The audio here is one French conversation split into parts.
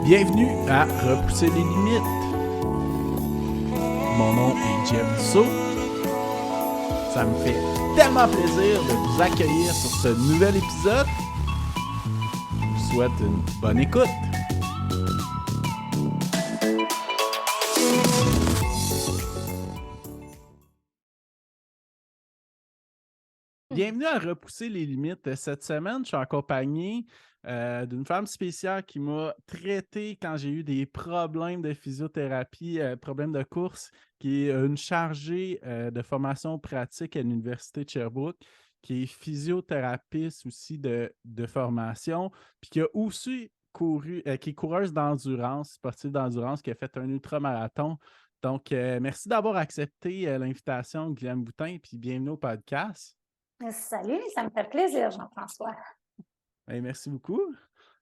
Bienvenue à Repousser les limites. Mon nom est Jeff Dussault. Ça me fait tellement plaisir de vous accueillir sur ce nouvel épisode. Je vous souhaite une bonne écoute. Bienvenue à Repousser les limites. Cette semaine, je suis accompagné d'une femme spéciale qui m'a traité quand j'ai eu des problèmes de physiothérapie, problèmes de course, qui est une chargée de formation pratique à l'Université de Sherbrooke, qui est physiothérapeute aussi de formation, puis qui a aussi couru, qui est coureuse d'endurance, sportive d'endurance, qui a fait un ultramarathon. Donc, merci d'avoir accepté l'invitation, Guylaine Boutin, puis bienvenue au podcast. Salut, ça me fait plaisir, Jean-François. Hey, merci beaucoup.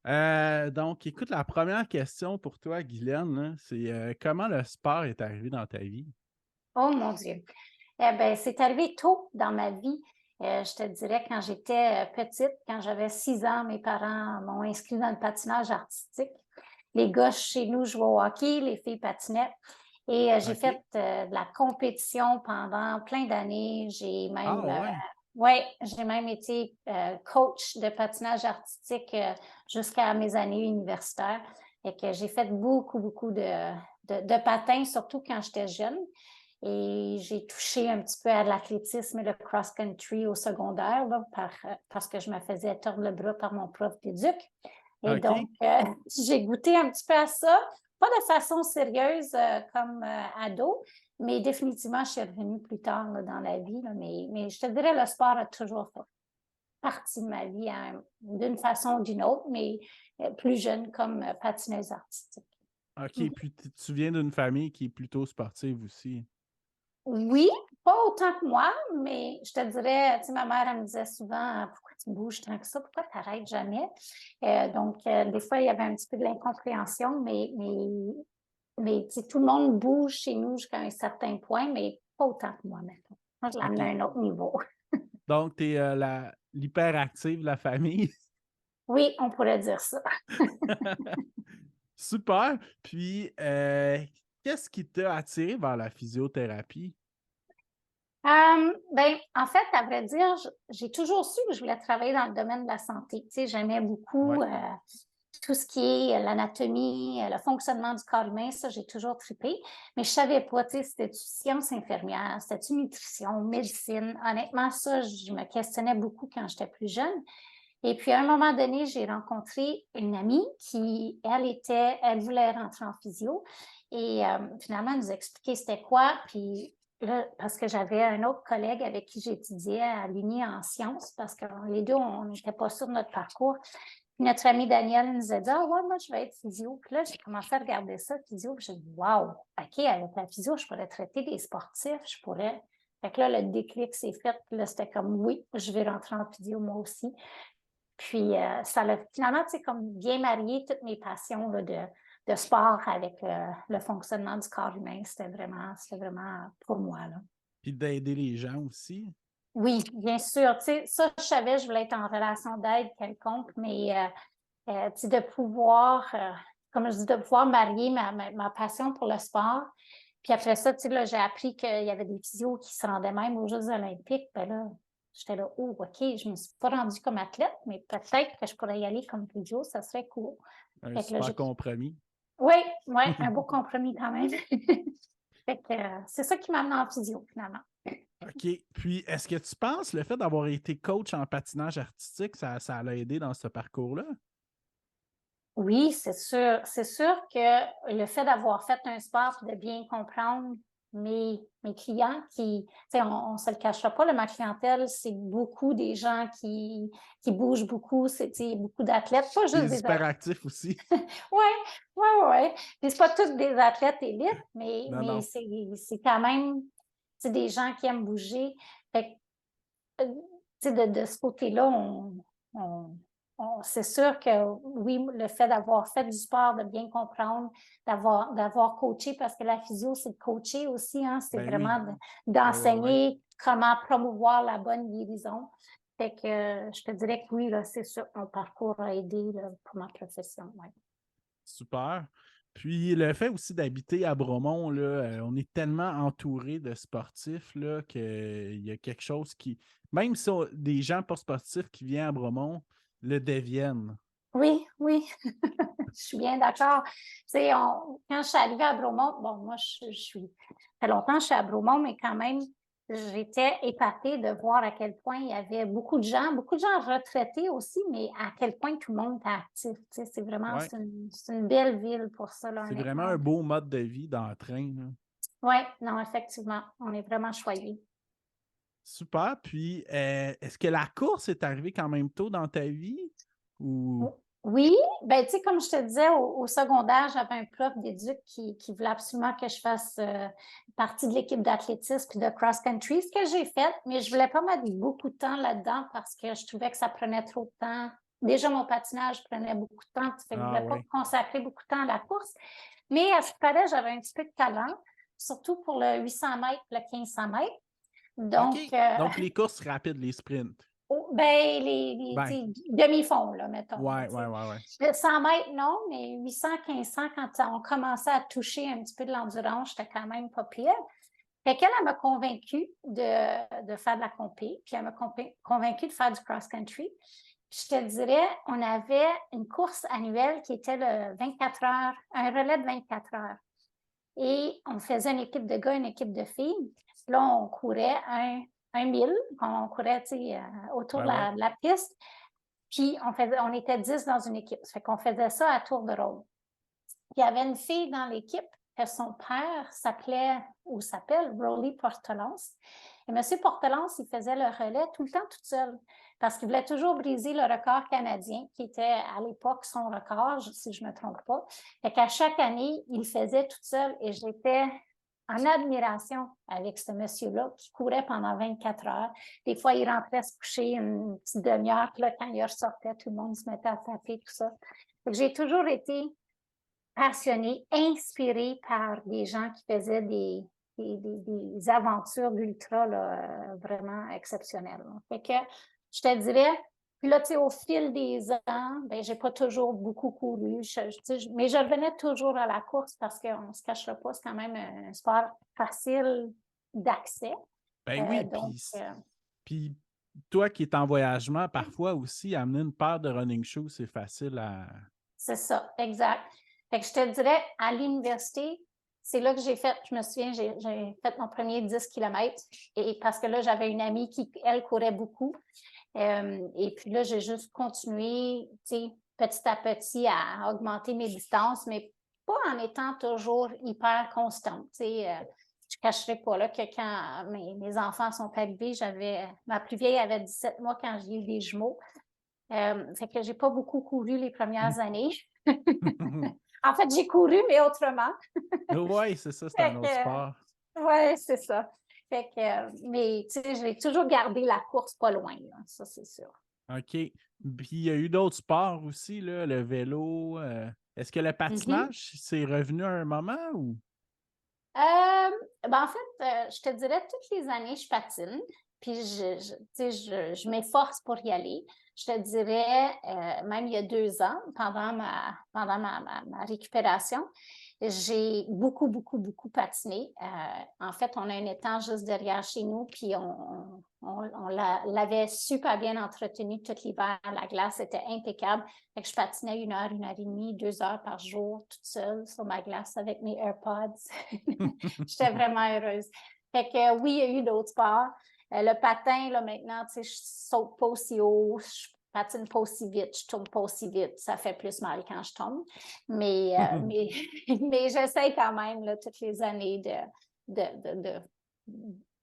Donc, écoute, la première question pour toi, Guylaine, là, c'est comment le sport est arrivé dans ta vie? Oh mon Dieu. Eh bien, c'est arrivé tôt dans ma vie. Je te dirais, quand j'étais petite, quand j'avais 6 ans, mes parents m'ont inscrit dans le patinage artistique. Les gars chez nous jouaient au hockey, les filles patinaient. Et j'ai OK. fait de la compétition pendant plein d'années. Ah ouais. J'ai même été coach de patinage artistique jusqu'à mes années universitaires. Et que j'ai fait beaucoup de patins, surtout quand j'étais jeune. Et j'ai touché un petit peu à l'athlétisme et le cross-country au secondaire là, parce que je me faisais tordre le bras par mon prof d'éduc. Et OK. donc, j'ai goûté un petit peu à ça, pas de façon sérieuse comme ado, mais définitivement, je suis revenue plus tard là, dans la vie. Là, mais je te dirais, le sport a toujours fait partie de ma vie d'une façon ou d'une autre, mais plus jeune comme patineuse artistique. OK. Puis tu viens d'une famille qui est plutôt sportive aussi. Oui, pas autant que moi, mais je te dirais, tu sais, ma mère, elle me disait souvent, pourquoi tu bouges tant que ça? Pourquoi tu n'arrêtes jamais? Donc, des fois, il y avait un petit peu de l'incompréhension, mais tu sais, tout le monde bouge chez nous jusqu'à un certain point, mais pas autant que moi, maintenant. Moi, je l'amène OK. à un autre niveau. Donc, tu es l'hyperactive de la famille. Oui, on pourrait dire ça. Super. Puis, qu'est-ce qui t'a attiré vers la physiothérapie? Ben, en fait, à vrai dire, j'ai toujours su que je voulais travailler dans le domaine de la santé. Tu sais, j'aimais beaucoup Ouais. tout ce qui est l'anatomie, le fonctionnement du corps humain, ça, j'ai toujours trippé. Mais je savais pas, tu sais, c'était-tu science infirmière, c'était-tu nutrition, médecine. Honnêtement, ça, je me questionnais beaucoup quand j'étais plus jeune. Et puis, à un moment donné, j'ai rencontré une amie qui, elle voulait rentrer en physio. Et finalement, elle nous a expliqué c'était quoi. Puis là, parce que j'avais un autre collègue avec qui j'étudiais à l'Uni en sciences, parce que les deux, on n'était pas sûrs de notre parcours. Puis notre amie Danielle nous a dit ah ouais, moi, je vais être physio. Puis là, j'ai commencé à regarder ça, physio. Puis j'ai dit waouh, OK, avec la physio, je pourrais traiter des sportifs, je pourrais. Fait que là, le déclic s'est fait. Puis là, c'était comme oui, je vais rentrer en physio moi aussi. Puis, ça l'a finalement, tu sais, comme bien marié toutes mes passions là, de sport avec le fonctionnement du corps humain. C'était vraiment pour moi, là. Puis d'aider les gens aussi. Oui, bien sûr. Tu sais, ça, je savais, je voulais être en relation d'aide quelconque, mais tu sais, de pouvoir, comme je dis, de pouvoir marier ma passion pour le sport. Puis après ça, tu sais, là, j'ai appris qu'il y avait des physios qui se rendaient même aux Jeux olympiques. Ben là, j'étais là, oh, OK, je me suis pas rendue comme athlète, mais peut-être que je pourrais y aller comme physio, ça serait cool. Un Fait que là, super compromis. oui, oui, un beau compromis quand même. Fait que c'est ça qui m'a amené en physio, finalement. OK. Puis, est-ce que tu penses le fait d'avoir été coach en patinage artistique, ça l'a aidé dans ce parcours-là? Oui, c'est sûr. C'est sûr que le fait d'avoir fait un sport et de bien comprendre mes clients qui, tu sais, on ne se le cachera pas, ma clientèle, c'est beaucoup des gens qui bougent beaucoup, c'est, tu sais, beaucoup d'athlètes, pas juste Des des athlètes. hyperactifs aussi. Oui, oui, oui. Puis c'est pas tous des athlètes élites, Non, mais non. c'est quand même, tu sais, des gens qui aiment bouger. Fait que, tu sais, de ce côté-là, on- c'est sûr que oui, le fait d'avoir fait du sport, de bien comprendre, d'avoir coaché, parce que la physio, c'est de coacher aussi, hein, c'est Ben oui. vraiment Ouais, ouais, ouais. d'enseigner comment promouvoir la bonne guérison. Fait que je te dirais que oui, là, c'est sûr, mon parcours a aidé là, pour ma profession. Ouais. Super. Puis le fait aussi d'habiter à Bromont, là, on est tellement entouré de sportifs là, qu'il y a quelque chose qui. Même si des gens pas sportifs qui viennent à Bromont le deviennent. Oui, oui, je suis bien d'accord. Tu sais, quand je suis arrivée à Bromont, bon, moi, ça fait longtemps que je suis à Bromont, mais quand même, j'étais épatée de voir à quel point il y avait beaucoup de gens retraités aussi, mais à quel point tout le monde était actif. Tu sais, Ouais. c'est une belle ville pour ça, là, C'est vraiment honnêtement. un beau mode de vie dans le train, là. Oui, non, effectivement, on est vraiment choyés. Super. Puis est-ce que la course est arrivée quand même tôt dans ta vie? Ou. Oui, ben tu sais, comme je te disais, au secondaire, j'avais un prof d'éduc qui voulait absolument que je fasse partie de l'équipe d'athlétisme et de cross-country, ce que j'ai fait, mais je voulais pas mettre beaucoup de temps là-dedans parce que je trouvais que ça prenait trop de temps. Déjà, mon patinage prenait beaucoup de temps, fait que je Ah voulais pas oui. consacrer beaucoup de temps à la course. Mais à ce qui paraît, j'avais un petit peu de talent, surtout pour le 800 mètres, le 1500 mètres. OK. Donc, Donc les courses rapides, les sprints. ben, tu Ben, sais, demi-fonds, là, mettons. Là, ouais, tu ouais, sais. ouais, ouais. Le 100 mètres, non, mais 800, 1500, quand on commençait à toucher un petit peu de l'endurance, j'étais quand même pas pire. Fait qu'elle, elle m'a convaincue de faire de la compé, puis elle m'a convaincue de faire du cross-country. Je te dirais, on avait une course annuelle qui était le 24 heures, un relais de 24 heures. Et on faisait une équipe de gars, une équipe de filles. Là, on courait un mille, on courait autour Ouais, de ouais. la piste. Puis on était 10 dans une équipe. Ça fait qu'on faisait ça à tour de rôle. Puis il y avait une fille dans l'équipe que son père s'appelait ou s'appelle Rolly Portelance. Et M. Portelance, il faisait le relais tout le temps toute seule parce qu'il voulait toujours briser le record canadien qui était à l'époque son record, si je ne me trompe pas. Fait qu'à chaque année, il le faisait toute seule et j'étais en admiration avec ce monsieur-là qui courait pendant 24 heures. Des fois, il rentrait se coucher une petite demi-heure, puis là, quand il ressortait, tout le monde se mettait à taper, tout ça. J'ai toujours été passionnée, inspirée par des gens qui faisaient des aventures d'ultra vraiment exceptionnelles. Fait que je te dirais, puis là, tu sais, au fil des ans, ben, j'ai pas toujours beaucoup couru, mais je revenais toujours à la course parce qu'on ne se cachera pas, c'est quand même un sport facile d'accès. Ben oui, Donc, puis toi qui es en voyagement, parfois aussi, amener une paire de running shoes, c'est facile à. c'est ça, exact. Fait que je te dirais, à l'université, c'est là que je me souviens, j'ai fait mon premier 10 km et parce que là, j'avais une amie qui, elle, courait beaucoup. Et puis là, j'ai juste continué, tu sais, petit à petit à augmenter mes distances, mais pas en étant toujours hyper constante. Tu sais, je ne cacherai pas là, que quand mes enfants sont arrivés, ma plus vieille avait 17 mois quand j'ai eu des jumeaux. Fait que j'ai pas beaucoup couru les premières années. En fait, j'ai couru, mais autrement. Oui, c'est ça, c'est Fait un autre sport. que, ouais, c'est ça. Fait que, mais tu sais, j'ai toujours gardé la course pas loin, là. Ça, c'est sûr. OK. Puis il y a eu d'autres sports aussi, là, le vélo. Est-ce que le Mhm. patinage, c'est revenu à un moment ou? Euh, ben, en fait, je te dirais, toutes les années, je patine, puis tu sais, je m'efforce pour y aller. Je te dirais, même il y a 2 ans, pendant ma récupération, j'ai beaucoup, beaucoup, beaucoup patiné. En fait, on a un étang juste derrière chez nous, puis on l'avait super bien entretenu tout l'hiver. La glace était impeccable. Fait que je patinais 1 heure et demie, 2 heures par jour, toute seule sur ma glace avec mes AirPods. J'étais vraiment heureuse. Fait que oui, il y a eu d'autres sports. Le patin, là, maintenant, tu sais, je saute pas aussi haut, je patine pas aussi vite, je tourne pas aussi vite. Ça fait plus mal quand je tombe. Mais j'essaie quand même, là, toutes les années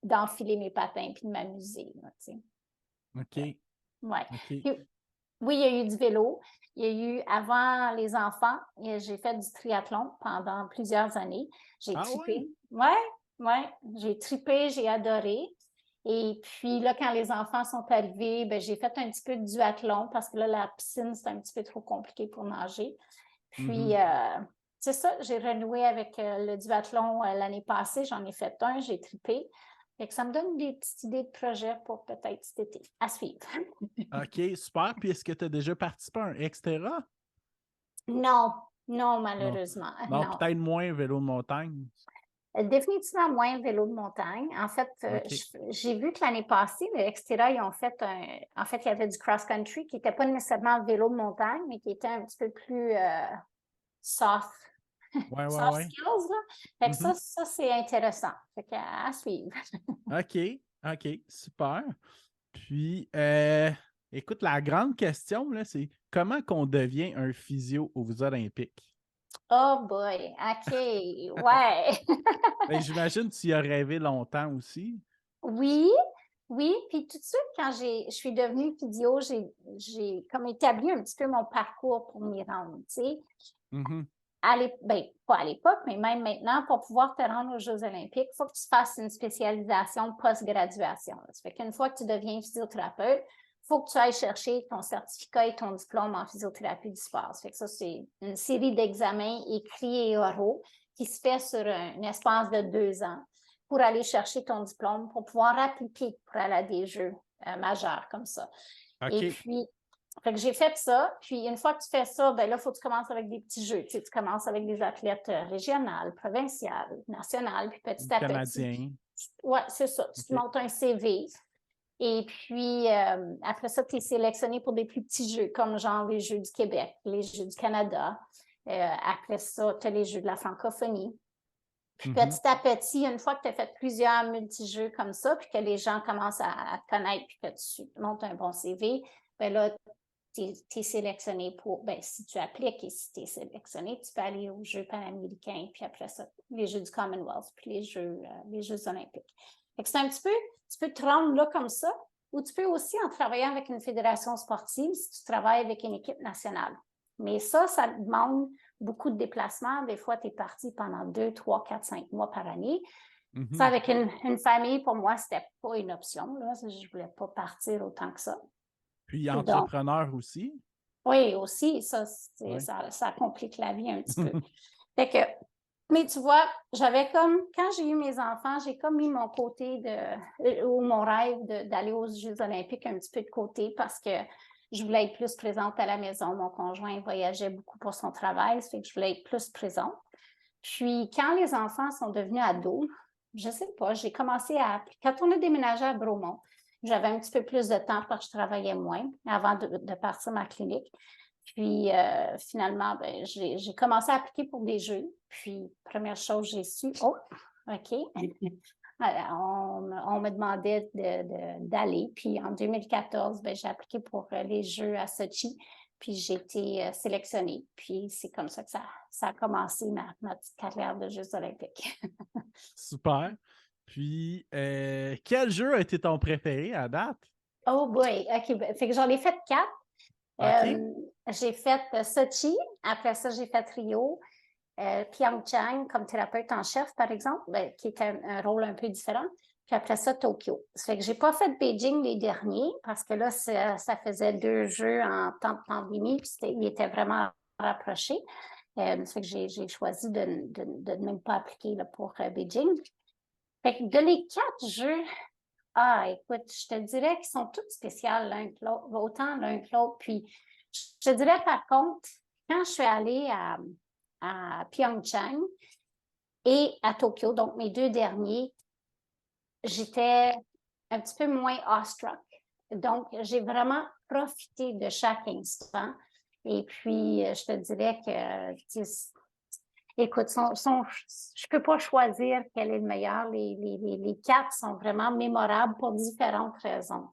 d'enfiler mes patins puis de m'amuser, là, tu sais. OK. Ouais. OK. Puis, oui, il y a eu du vélo. Il y a eu, avant les enfants, j'ai fait du triathlon pendant plusieurs années. J'ai Ah ouais? tripé. Ouais, ouais, j'ai tripé, j'ai adoré. Et puis là, quand les enfants sont arrivés, ben, j'ai fait un petit peu de duathlon parce que là, la piscine, c'est un petit peu trop compliqué pour nager. Puis, Mhm. c'est ça, j'ai renoué avec le duathlon l'année passée. J'en ai fait un, j'ai tripé. Fait que ça me donne des petites idées de projets pour peut-être cet été. À suivre. OK, super. Puis est-ce que tu as déjà participé à un Extera? Non, Non, Non. malheureusement, Non, non. peut-être moins vélo de montagne. Définitivement moins vélo de montagne. En fait, OK. j'ai vu que l'année passée, le Xterra, ils ont fait en fait, il y avait du cross-country qui n'était pas nécessairement vélo de montagne, mais qui était un petit peu plus soft, Ouais, ouais, soft ouais. skills, là. Fait que Mhm. ça, c'est intéressant. Fait qu'à suivre. OK. OK. Super. Puis, écoute, la grande question, là, c'est comment qu'on devient un physio aux Olympiques? Oh boy, OK, ouais. Ben, j'imagine que tu y as rêvé longtemps aussi. Oui, oui. Puis tout de suite, quand je suis devenue physio, j'ai comme établi un petit peu mon parcours pour m'y rendre, tu sais. Mhm. Ben, pas à l'époque, mais même maintenant, pour pouvoir te rendre aux Jeux olympiques, il faut que tu fasses une spécialisation post-graduation. Ça fait qu'une fois que tu deviens physiothérapeute, il faut que tu ailles chercher ton certificat et ton diplôme en physiothérapie du sport. Ça fait que ça, c'est une série d'examens écrits et oraux qui se fait sur un espace de 2 ans pour aller chercher ton diplôme, pour pouvoir appliquer pour aller à des Jeux majeurs comme ça. Et OK. puis, fait que j'ai fait ça. Puis, une fois que tu fais ça, ben là, il faut que tu commences avec des petits jeux. Tu sais, tu commences avec des athlètes régionales, provinciales, nationales, puis petit à petit, Canadien. ouais, c'est ça. Tu te OK. montes un CV. Et puis, après ça, tu es sélectionné pour des plus petits jeux, comme genre les Jeux du Québec, les Jeux du Canada. Après ça, tu as les Jeux de la francophonie. Puis Mhm. petit à petit, une fois que tu as fait plusieurs multijeux comme ça, puis que les gens commencent à te connaître, puis que tu montes un bon CV, ben là, tu es sélectionné pour, ben, si tu appliques et si tu es sélectionné, tu peux aller aux Jeux panaméricains, puis après ça, les Jeux du Commonwealth, puis les Jeux olympiques. Fait que c'est un petit peu, tu peux te rendre là comme ça, ou tu peux aussi en travaillant avec une fédération sportive si tu travailles avec une équipe nationale. Mais ça demande beaucoup de déplacements. Des fois, tu es parti pendant 2, 3, 4, 5 mois par année. Ça, Mhm. avec une famille, pour moi, c'était pas une option. Là. Je voulais pas partir autant que ça. Puis Donc, entrepreneur aussi. oui, aussi, Oui. ça complique la vie un petit peu. Fait que, mais tu vois, j'avais comme, quand j'ai eu mes enfants, j'ai comme mis mon côté ou mon rêve d'aller aux Jeux olympiques un petit peu de côté parce que je voulais être plus présente à la maison. Mon conjoint voyageait beaucoup pour son travail, ça fait que je voulais être plus présente. Puis, quand les enfants sont devenus ados, je sais pas, j'ai commencé quand on a déménagé à Bromont, j'avais un petit peu plus de temps parce que je travaillais moins avant de partir ma clinique. Puis, finalement, ben, j'ai commencé à appliquer pour des jeux. Puis, première chose, j'ai su, oh, OK. On me demandait d'aller. Puis, en 2014, ben, j'ai appliqué pour les Jeux à Sochi. Puis, j'ai été sélectionnée. Puis, c'est comme ça que ça a commencé ma petite carrière de Jeux olympiques. Super. Puis, quel jeu a été ton préféré à date? Oh boy, OK. Ben, fait que j'en ai fait 4. OK. J'ai fait Sochi. Après ça, j'ai fait Rio. Pyeongchang comme thérapeute en chef, par exemple, ben, qui était un rôle un peu différent. Puis après ça, Tokyo. Ça fait que j'ai pas fait Beijing les derniers parce que là, ça faisait 2 jeux en temps de pandémie, puis il était vraiment rapproché. Ça fait que j'ai choisi de ne même pas appliquer là, pour Beijing. Fait que de les 4 jeux, écoute, je te dirais qu'ils sont tous spéciaux l'un que l'autre, autant l'un que l'autre. Puis, je te dirais par contre, quand je suis allée à Pyeongchang et à Tokyo, donc mes 2 derniers, j'étais un petit peu moins awestruck. Donc, j'ai vraiment profité de chaque instant. Et puis, je te dirais que, écoute, je peux pas choisir quel est le meilleur. Les 4 sont vraiment mémorables pour différentes raisons.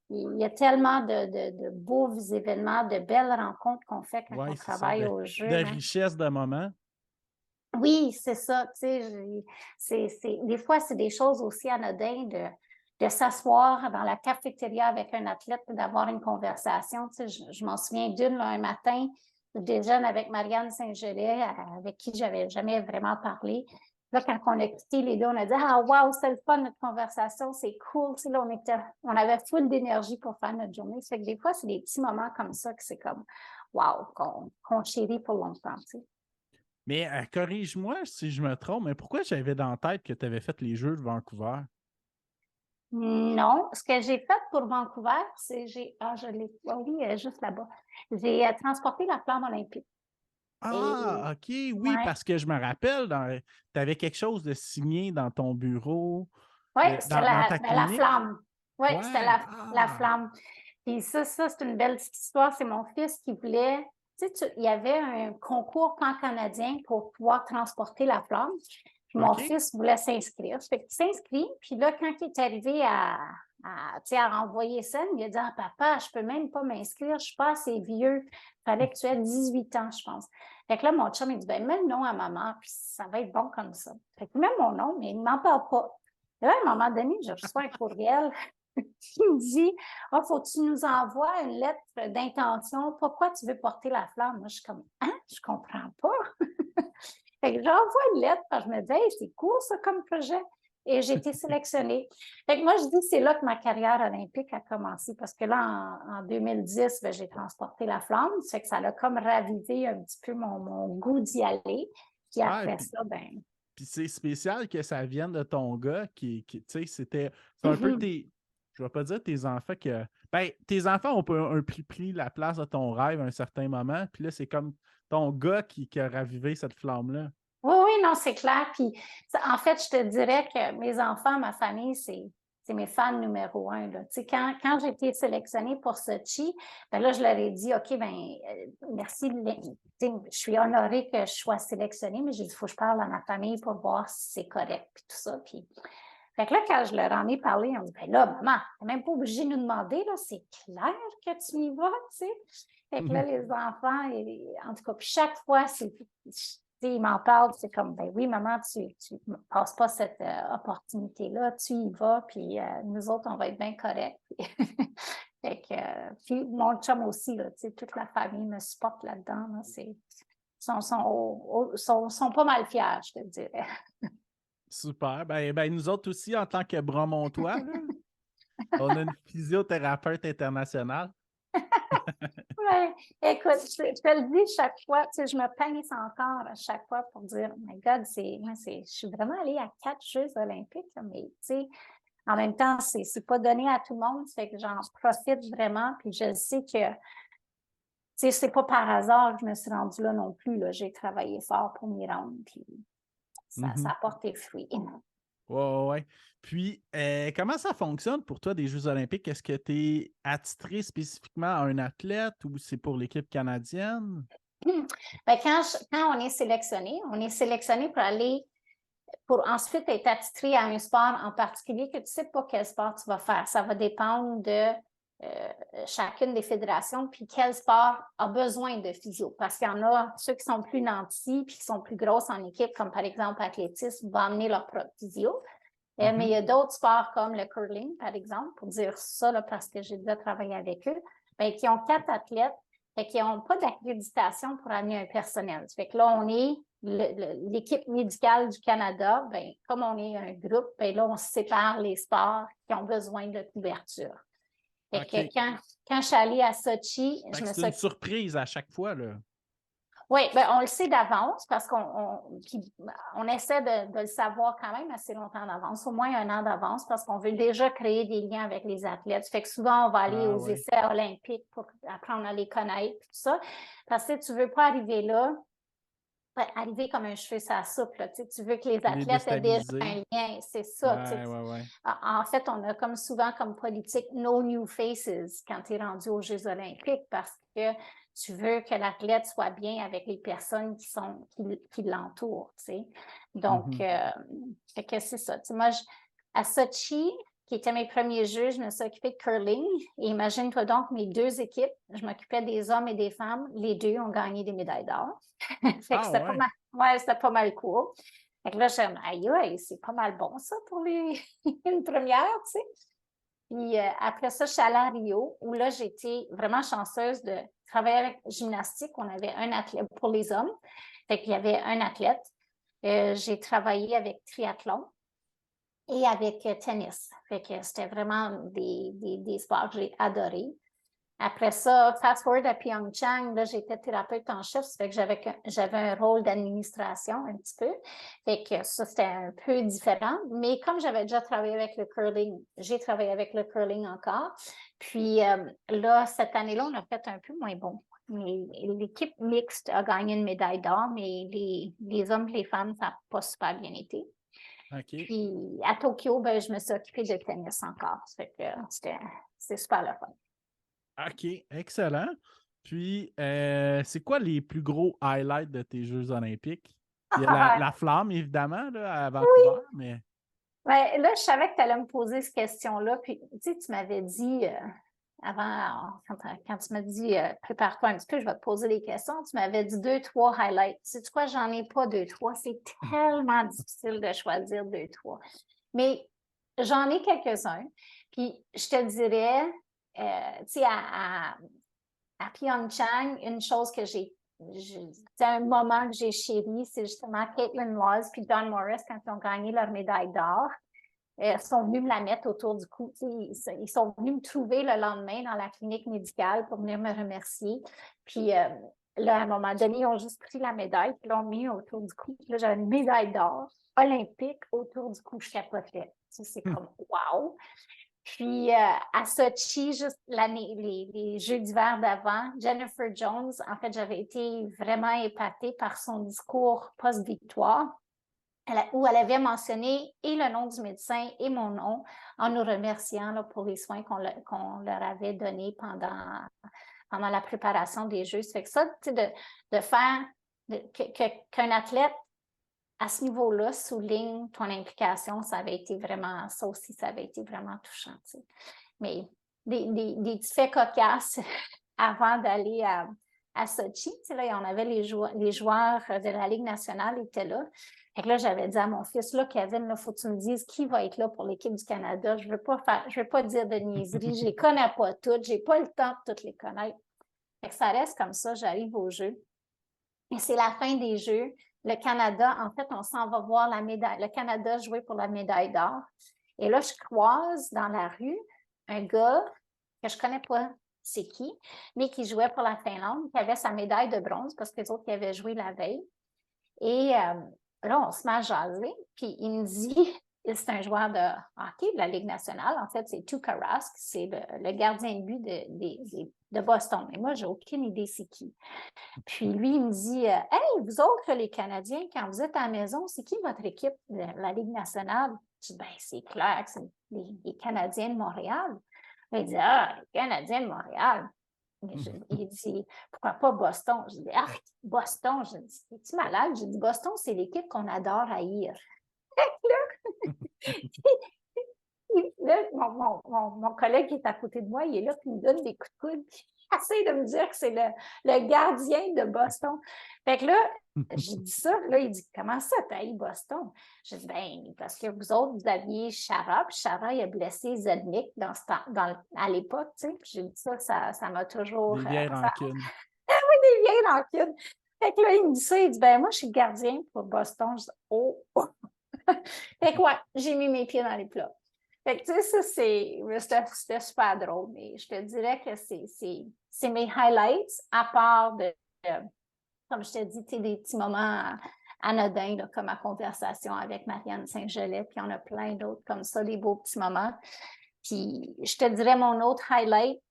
Il y a tellement de beaux événements, de belles rencontres qu'on fait quand on Oui, c'est ça. travaille au De jeu. Hein. richesse de moments. Oui, c'est ça. Tu sais, des fois, c'est des choses aussi anodines de s'asseoir dans la cafétéria avec un athlète et d'avoir une conversation. Tu sais, je m'en souviens d'une, là, un matin, je déjeune avec Marianne Saint-Gelais, avec qui j'avais jamais vraiment parlé. Là, quand on a quitté les deux, on a dit ah, wow, c'est le fun, notre conversation, c'est cool. Tu sais, là, on avait full d'énergie pour faire notre journée. Ça fait que des fois, c'est des petits moments comme ça que c'est comme wow, qu'on chérit pour longtemps. Tu sais. Mais corrige-moi si je me trompe, mais pourquoi j'avais dans la tête que tu avais fait les Jeux de Vancouver? Non, ce que j'ai fait pour Vancouver, c'est je l'ai, ah oui, juste là-bas. J'ai transporté la flamme olympique. Et Ah, OK, oui, ouais, parce que je me rappelle, tu avais quelque chose de signé dans ton bureau, ouais, c'était dans ta la clinique. flamme. Oui, c'était Ouais, la ah, flamme. Puis ça, c'est une belle petite histoire. C'est mon fils qui voulait. Tu sais, il y avait un concours pan-canadien pour pouvoir transporter la flamme. Puis mon OK. fils voulait s'inscrire. Fait qu'il s'inscrit. Puis là, quand il est arrivé tu sais, à renvoyer ça, il a dit ah, papa, je peux même pas m'inscrire, je suis pas assez vieux. Il fallait que tu aies 18 ans, je pense. Fait que là, mon chum, il dit ben, mets le nom à maman, puis ça va être bon comme ça. Fait que met mon nom, mais il ne m'en parle pas. Et là, à un moment donné, je reçois un courriel qui me dit ah, faut que tu nous envoies une lettre d'intention. Pourquoi tu veux porter la flamme? Moi, je suis comme hein, je comprends pas. Fait que j'envoie une lettre parce que je me dis hey, c'est cool ça comme projet. Et j'ai été sélectionnée. Fait que moi, je dis c'est là que ma carrière olympique a commencé parce que là, en 2010, ben, j'ai transporté la flamme. Ça fait que ça a comme ravivé un petit peu mon goût d'y aller. Puis Ah, après ça, ben. puis c'est spécial que ça vienne de ton gars tu sais, c'est un peu je vais pas dire tes enfants ben, tes enfants ont pris la place de ton rêve à un certain moment, puis là, c'est comme ton gars qui a ravivé cette flamme-là. Oui, oui, non, c'est clair. Puis, en fait, je te dirais que mes enfants, ma famille, c'est mes fans numéro un. Là. Tu sais, quand j'ai été sélectionnée pour Sochi, ben là, je leur ai dit, OK, ben merci. Je suis honorée que je sois sélectionnée, mais j'ai dit, il faut que je parle à ma famille pour voir si c'est correct, puis tout ça. Puis, fait que là, quand je leur en ai parlé, on dit, ben là, maman, t'es même pas obligée de nous demander, là, c'est clair que tu y vas, tu sais. Fait que là, les enfants, en tout cas, puis chaque fois, ils m'en parlent, c'est comme, ben oui, maman, tu ne passes pas cette opportunité-là, tu y vas, puis nous autres, on va être bien corrects. Fait que, puis mon chum aussi, là, toute la famille me supporte là-dedans. Là, sont pas mal fiers, je te dirais. Super. Ben, nous autres aussi, en tant que Bromontois, là, on a une physiothérapeute internationale. Ouais. Écoute, je te le dis chaque fois, tu sais, je me pince encore à chaque fois pour dire, oh my God, je suis vraiment allée à 4 Jeux olympiques, là, mais tu sais, en même temps, c'est pas donné à tout le monde, ça fait que j'en profite vraiment, puis je sais que, tu sais, c'est pas par hasard que je me suis rendue là non plus, là. J'ai travaillé fort pour m'y rendre, puis ça Mhm. a porté fruit. Ouais, ouais, ouais. Puis, comment ça fonctionne pour toi des Jeux olympiques? Est-ce que tu es attitré spécifiquement à un athlète ou c'est pour l'équipe canadienne? Ben, quand on est sélectionné pour ensuite être attitré à un sport en particulier que tu ne sais pas quel sport tu vas faire. Ça va dépendre de chacune des fédérations, puis quel sport a besoin de physio. Parce qu'il y en a ceux qui sont plus nantis, puis qui sont plus grosses en équipe, comme par exemple l'athlétisme, vont amener leur propre physio. Mais il y a d'autres sports comme le curling, par exemple, pour dire ça là, parce que j'ai déjà travaillé avec eux, bien, qui ont 4 athlètes et qui n'ont pas d'accréditation pour amener un personnel. Ça fait que là, on est l'équipe médicale du Canada, bien, comme on est un groupe, bien, là, on sépare les sports qui ont besoin de couverture. Fait que OK. quand je suis allée à Sochi, Fait je que me c'est suis une surprise à chaque fois, là. oui, ben, on le sait d'avance parce on essaie de le savoir quand même assez longtemps d'avance, au moins 1 an d'avance, parce qu'on veut déjà créer des liens avec les athlètes. Fait que souvent, on va aller Ah aux ouais. essais olympiques pour apprendre à les connaître, tout ça. Parce que tu ne veux pas arriver là, arriver comme un cheveu sur la soupe. Là. Tu veux que les Puis les athlètes aient déjà déstabiliser. un lien, c'est ça. Ouais, ouais, ouais. En fait, on a comme souvent comme politique no new faces quand tu es rendu aux Jeux olympiques parce que tu veux que l'athlète soit bien avec les personnes qui l'entourent. Tu sais. Donc, Mhm. que c'est ça. Tu sais, moi, à Sochi, qui étaient mes premiers jeux, je me suis occupée de curling. Et imagine-toi donc mes 2 équipes, je m'occupais des hommes et des femmes. Les 2 ont gagné des médailles d'or. Fait que Ah ouais. c'était pas mal cool. Fait que là, je me aïe, c'est pas mal bon ça pour une première, tu sais. Puis après ça, je suis allée à Rio, où là, j'étais vraiment chanceuse de travailler avec gymnastique. On avait un athlète pour les hommes. Fait qu'il y avait un athlète. J'ai travaillé avec triathlon et avec tennis. Fait que c'était vraiment des sports que j'ai adorés. Après ça, fast forward à Pyeongchang, là, j'étais thérapeute en chef, ça fait que j'avais un rôle d'administration un petit peu. Fait que ça, c'était un peu différent. Mais comme j'avais déjà travaillé avec le curling, j'ai travaillé avec le curling encore. Puis là, cette année-là, on a fait un peu moins bon. L'équipe mixte a gagné une médaille d'or, mais les hommes et les femmes, ça n'a pas super bien été. OK. Puis à Tokyo, ben, je me suis occupée de tennis encore. Ça fait que c'était super le fun. OK, excellent. Puis, c'est quoi les plus gros highlights de tes Jeux olympiques? Il y a la flamme, évidemment, là, à Vancouver, mais... Ben, là, je savais que tu allais me poser cette question-là. Puis, tu sais, tu m'avais dit avant, quand tu m'as dit prépare-toi un petit peu, je vais te poser des questions. Tu m'avais dit 2, 3 highlights. Sais-tu quoi? J'en ai pas 2, 3. C'est tellement difficile de choisir 2, 3. Mais j'en ai quelques-uns. Puis, je te dirais, tu sais, à Pyeongchang, une chose que c'est un moment que j'ai chéri, c'est justement Caitlin Laws puis John Morris quand ils ont gagné leur médaille d'or. Ils sont venus me la mettre autour du cou. Ils sont venus me trouver le lendemain dans la clinique médicale pour venir me remercier. Puis là, à un moment donné, ils ont juste pris la médaille puis l'ont mis autour du cou. Puis là, j'avais une médaille d'or olympique autour du cou. Je capotais. C'est comme wow! Puis à Sochi, juste les Jeux d'hiver d'avant, Jennifer Jones, en fait, j'avais été vraiment épatée par son discours post-victoire, où elle avait mentionné et le nom du médecin et mon nom en nous remerciant là, pour les soins qu'on leur avait donnés pendant la préparation des Jeux. Ça fait que ça, de faire qu'un athlète à ce niveau-là, souligne ton implication, ça avait été vraiment, ça aussi, ça avait été vraiment touchant. T'sais. Mais des petits faits cocasses avant d'aller à Sochi, là, on avait les joueurs de la Ligue nationale étaient là. Fait que là, j'avais dit à mon fils, là, Kevin, il faut que tu me dises qui va être là pour l'équipe du Canada. Je veux pas dire de niaiserie, je les connais pas toutes, j'ai pas le temps de toutes les connaître. Fait que ça reste comme ça, j'arrive au jeu. Et c'est la fin des Jeux. Le Canada, en fait, on s'en va voir la médaille. Le Canada jouait pour la médaille d'or. Et là, je croise dans la rue un gars que je ne connais pas c'est qui, mais qui jouait pour la Finlande, qui avait sa médaille de bronze parce que les autres qui avaient joué la veille. Et là, on se met à jaser. Puis il me dit, c'est un joueur de hockey de la Ligue nationale. En fait, c'est Tuukka Rask, c'est le gardien de but de Boston. Mais moi, j'ai aucune idée c'est qui. Puis lui, il me dit Hey, vous autres, les Canadiens, quand vous êtes à la maison, c'est qui votre équipe de la Ligue nationale? Je dis c'est clair que c'est les Canadiens de Montréal. Il dit les Canadiens de Montréal. Il dit pourquoi pas Boston? Je dis Boston. Je dis es-tu malade? Je dis Boston, c'est l'équipe qu'on adore haïr. Là, mon collègue qui est à côté de moi, il est là, puis il me donne des coups de coude, puis il essaie de me dire que c'est le gardien de Boston. Fait que là, j'ai dit ça, là, il dit comment ça, t'as eu Boston? Je dis ben, parce que vous autres, vous aviez Chara, puis Chara, il a blessé Zednik à l'époque, tu sais, puis j'ai dit ça m'a toujours. Des vieilles rancunes. Oui, des vieilles rancunes. Fait que là, il me dit ça, il dit ben, moi, je suis gardien pour Boston. Je dis oh! Fait que ouais, j'ai mis mes pieds dans les plats. Fait que, tu sais, ça, c'était super drôle, mais je te dirais que c'est mes highlights, à part comme je te dis, tu sais, des petits moments anodins, là, comme ma conversation avec Marianne Saint-Gelais, puis il y en a plein d'autres comme ça, des beaux petits moments. Puis, je te dirais, mon autre highlight,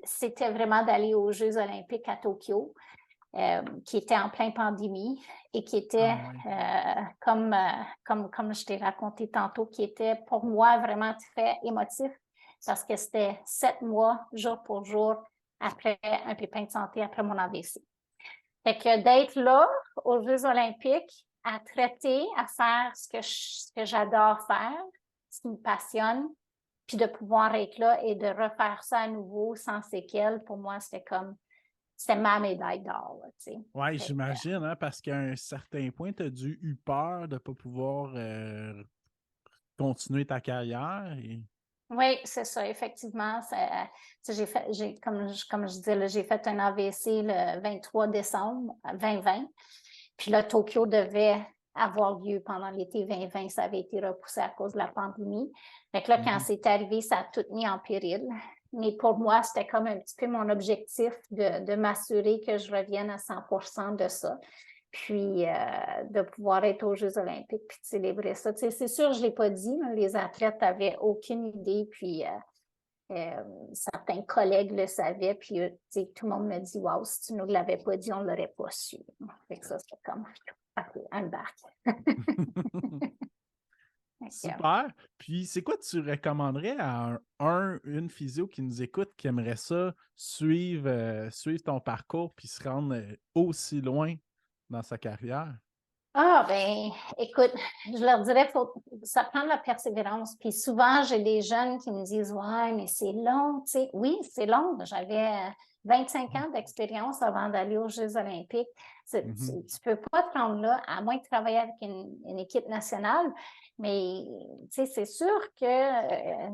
c'était vraiment d'aller aux Jeux olympiques à Tokyo. Qui était en pleine pandémie et qui était, comme je t'ai raconté tantôt, qui était pour moi vraiment très émotif parce que c'était 7 mois, jour pour jour, après un pépin de santé, après mon AVC. Fait que d'être là aux Jeux olympiques, à traiter, à faire ce que j'adore faire, ce qui me passionne, puis de pouvoir être là et de refaire ça à nouveau sans séquelles, pour moi, c'était ma médaille d'or. Oui, j'imagine, hein, parce qu'à un certain point, tu as eu peur de ne pas pouvoir continuer ta carrière. Oui, c'est ça, effectivement. Comme je disais, j'ai fait un AVC le 23 décembre 2020. Puis là, Tokyo devait avoir lieu pendant l'été 2020. Ça avait été repoussé à cause de la pandémie. Fait que là, quand c'est arrivé, ça a tout mis en péril. Mais pour moi, c'était comme un petit peu mon objectif de m'assurer que je revienne à 100% de ça. Puis de pouvoir être aux Jeux olympiques puis de célébrer ça. Tu sais, c'est sûr, je ne l'ai pas dit, mais les athlètes n'avaient aucune idée. Puis certains collègues le savaient. Puis tu sais, tout le monde me dit, waouh, si tu ne nous l'avais pas dit, on ne l'aurait pas su. Fait que ça, c'était comme, OK, embarque. Super. Puis, c'est quoi tu recommanderais à une physio qui nous écoute, qui aimerait ça suivre ton parcours puis se rendre aussi loin dans sa carrière? Ah, ben, écoute, je leur dirais, ça prend de la persévérance. Puis souvent, j'ai des jeunes qui me disent, ouais, mais c'est long, tu sais. Oui, c'est long. J'avais 25 ans d'expérience avant d'aller aux Jeux olympiques. Tu ne peux pas te rendre là, à moins de travailler avec une équipe nationale. Mais, tu sais, c'est sûr que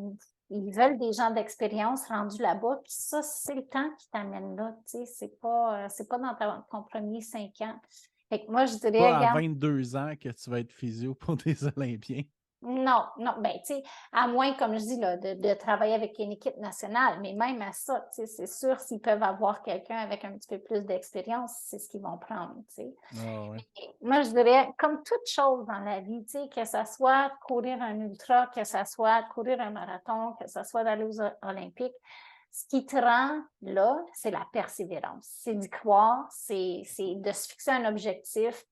ils veulent des gens d'expérience rendus là-bas. Puis ça, c'est le temps qui t'amène là, tu sais. C'est pas dans ton premier 5 ans. Fait que moi, je dirais, Pas à regarde, 22 ans que tu vas être physio pour des Olympiens. non, non, ben, tu sais, à moins, comme je dis, là, de travailler avec une équipe nationale, mais même à ça, tu sais, c'est sûr, s'ils peuvent avoir quelqu'un avec un petit peu plus d'expérience, c'est ce qu'ils vont prendre, tu sais. Ah ouais. Moi, je dirais, comme toute chose dans la vie, tu sais, que ce soit courir un ultra, que ce soit courir un marathon, que ce soit d'aller aux Olympiques, ce qui te rend là, c'est la persévérance. C'est d'y croire, c'est de se fixer un objectif.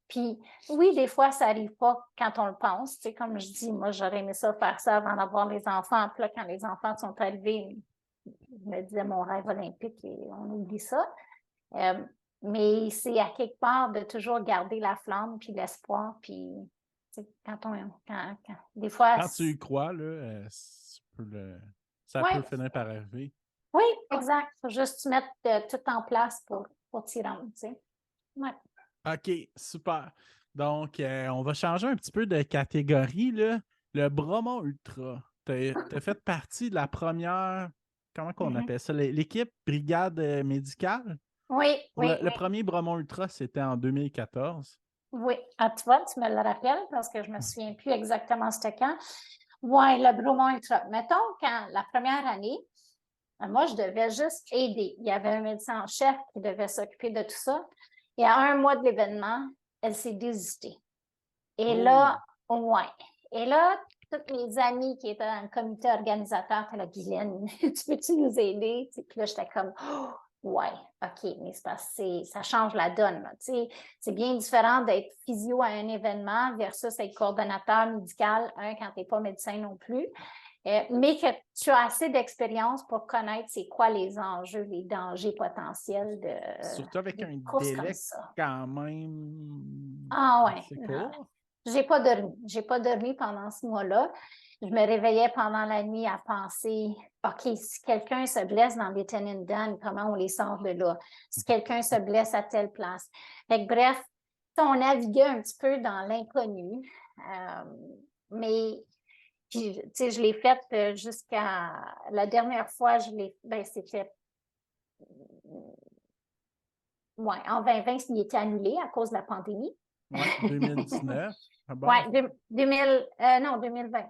Puis oui, des fois, ça n'arrive pas quand on le pense. Tu sais, comme je dis, moi, j'aurais aimé ça faire ça avant d'avoir les enfants. Puis là, quand les enfants sont arrivés, je me disais mon rêve olympique et on oublie ça. Mais c'est à quelque part de toujours garder la flamme puis l'espoir. Puis des fois, Quand tu y crois, là, ça peut ouais, finir par arriver. oui, exact. Il faut juste mettre tout en place pour t'y rendre, tu sais. Ouais. OK, super. Donc, on va changer un petit peu de catégorie, là. Le Bromont Ultra. Tu as fait partie de la première, comment qu'on Mhm. appelle ça, l'équipe brigade médicale. Oui, Pour oui, le premier Bromont Ultra, c'était en 2014. oui. Ah, tu vois, tu me le rappelles parce que je me souviens plus exactement c'était quand. Oui, le Bromont Ultra. Mettons, quand la première année, moi, je devais juste aider. Il y avait un médecin en chef qui devait s'occuper de tout ça. Et à un mois de l'événement, elle s'est désistée. Et Oh! là, ouais. Et là, toutes mes amies qui étaient dans le comité organisateur étaient là, Guylaine, tu peux-tu nous aider? Puis là, j'étais comme, oh, ouais, OK, mais c'est parce que ça change la donne. Là, c'est bien différent d'être physio à un événement versus être coordonnateur médical, quand tu n'es pas médecin non plus. Mais que tu as assez d'expérience pour connaître c'est quoi les enjeux, les dangers potentiels Surtout avec de un courses comme délai ça. quand même Ah ouais, assez non. court. J'ai pas dormi. J'ai pas dormi pendant ce mois-là. Je me réveillais pendant la nuit à penser, OK, si quelqu'un se blesse dans les Tennington, comment on les sort de là? Si quelqu'un se blesse à telle place. Fait que, bref, on naviguait un petit peu dans l'inconnu. Mais puis, tu sais, je l'ai faite jusqu'à la dernière fois, c'était ouais, en 2020, il était annulé à cause de la pandémie. Ouais, 2019. Ah Ouais, bon? 2000, non, 2020. Ouais,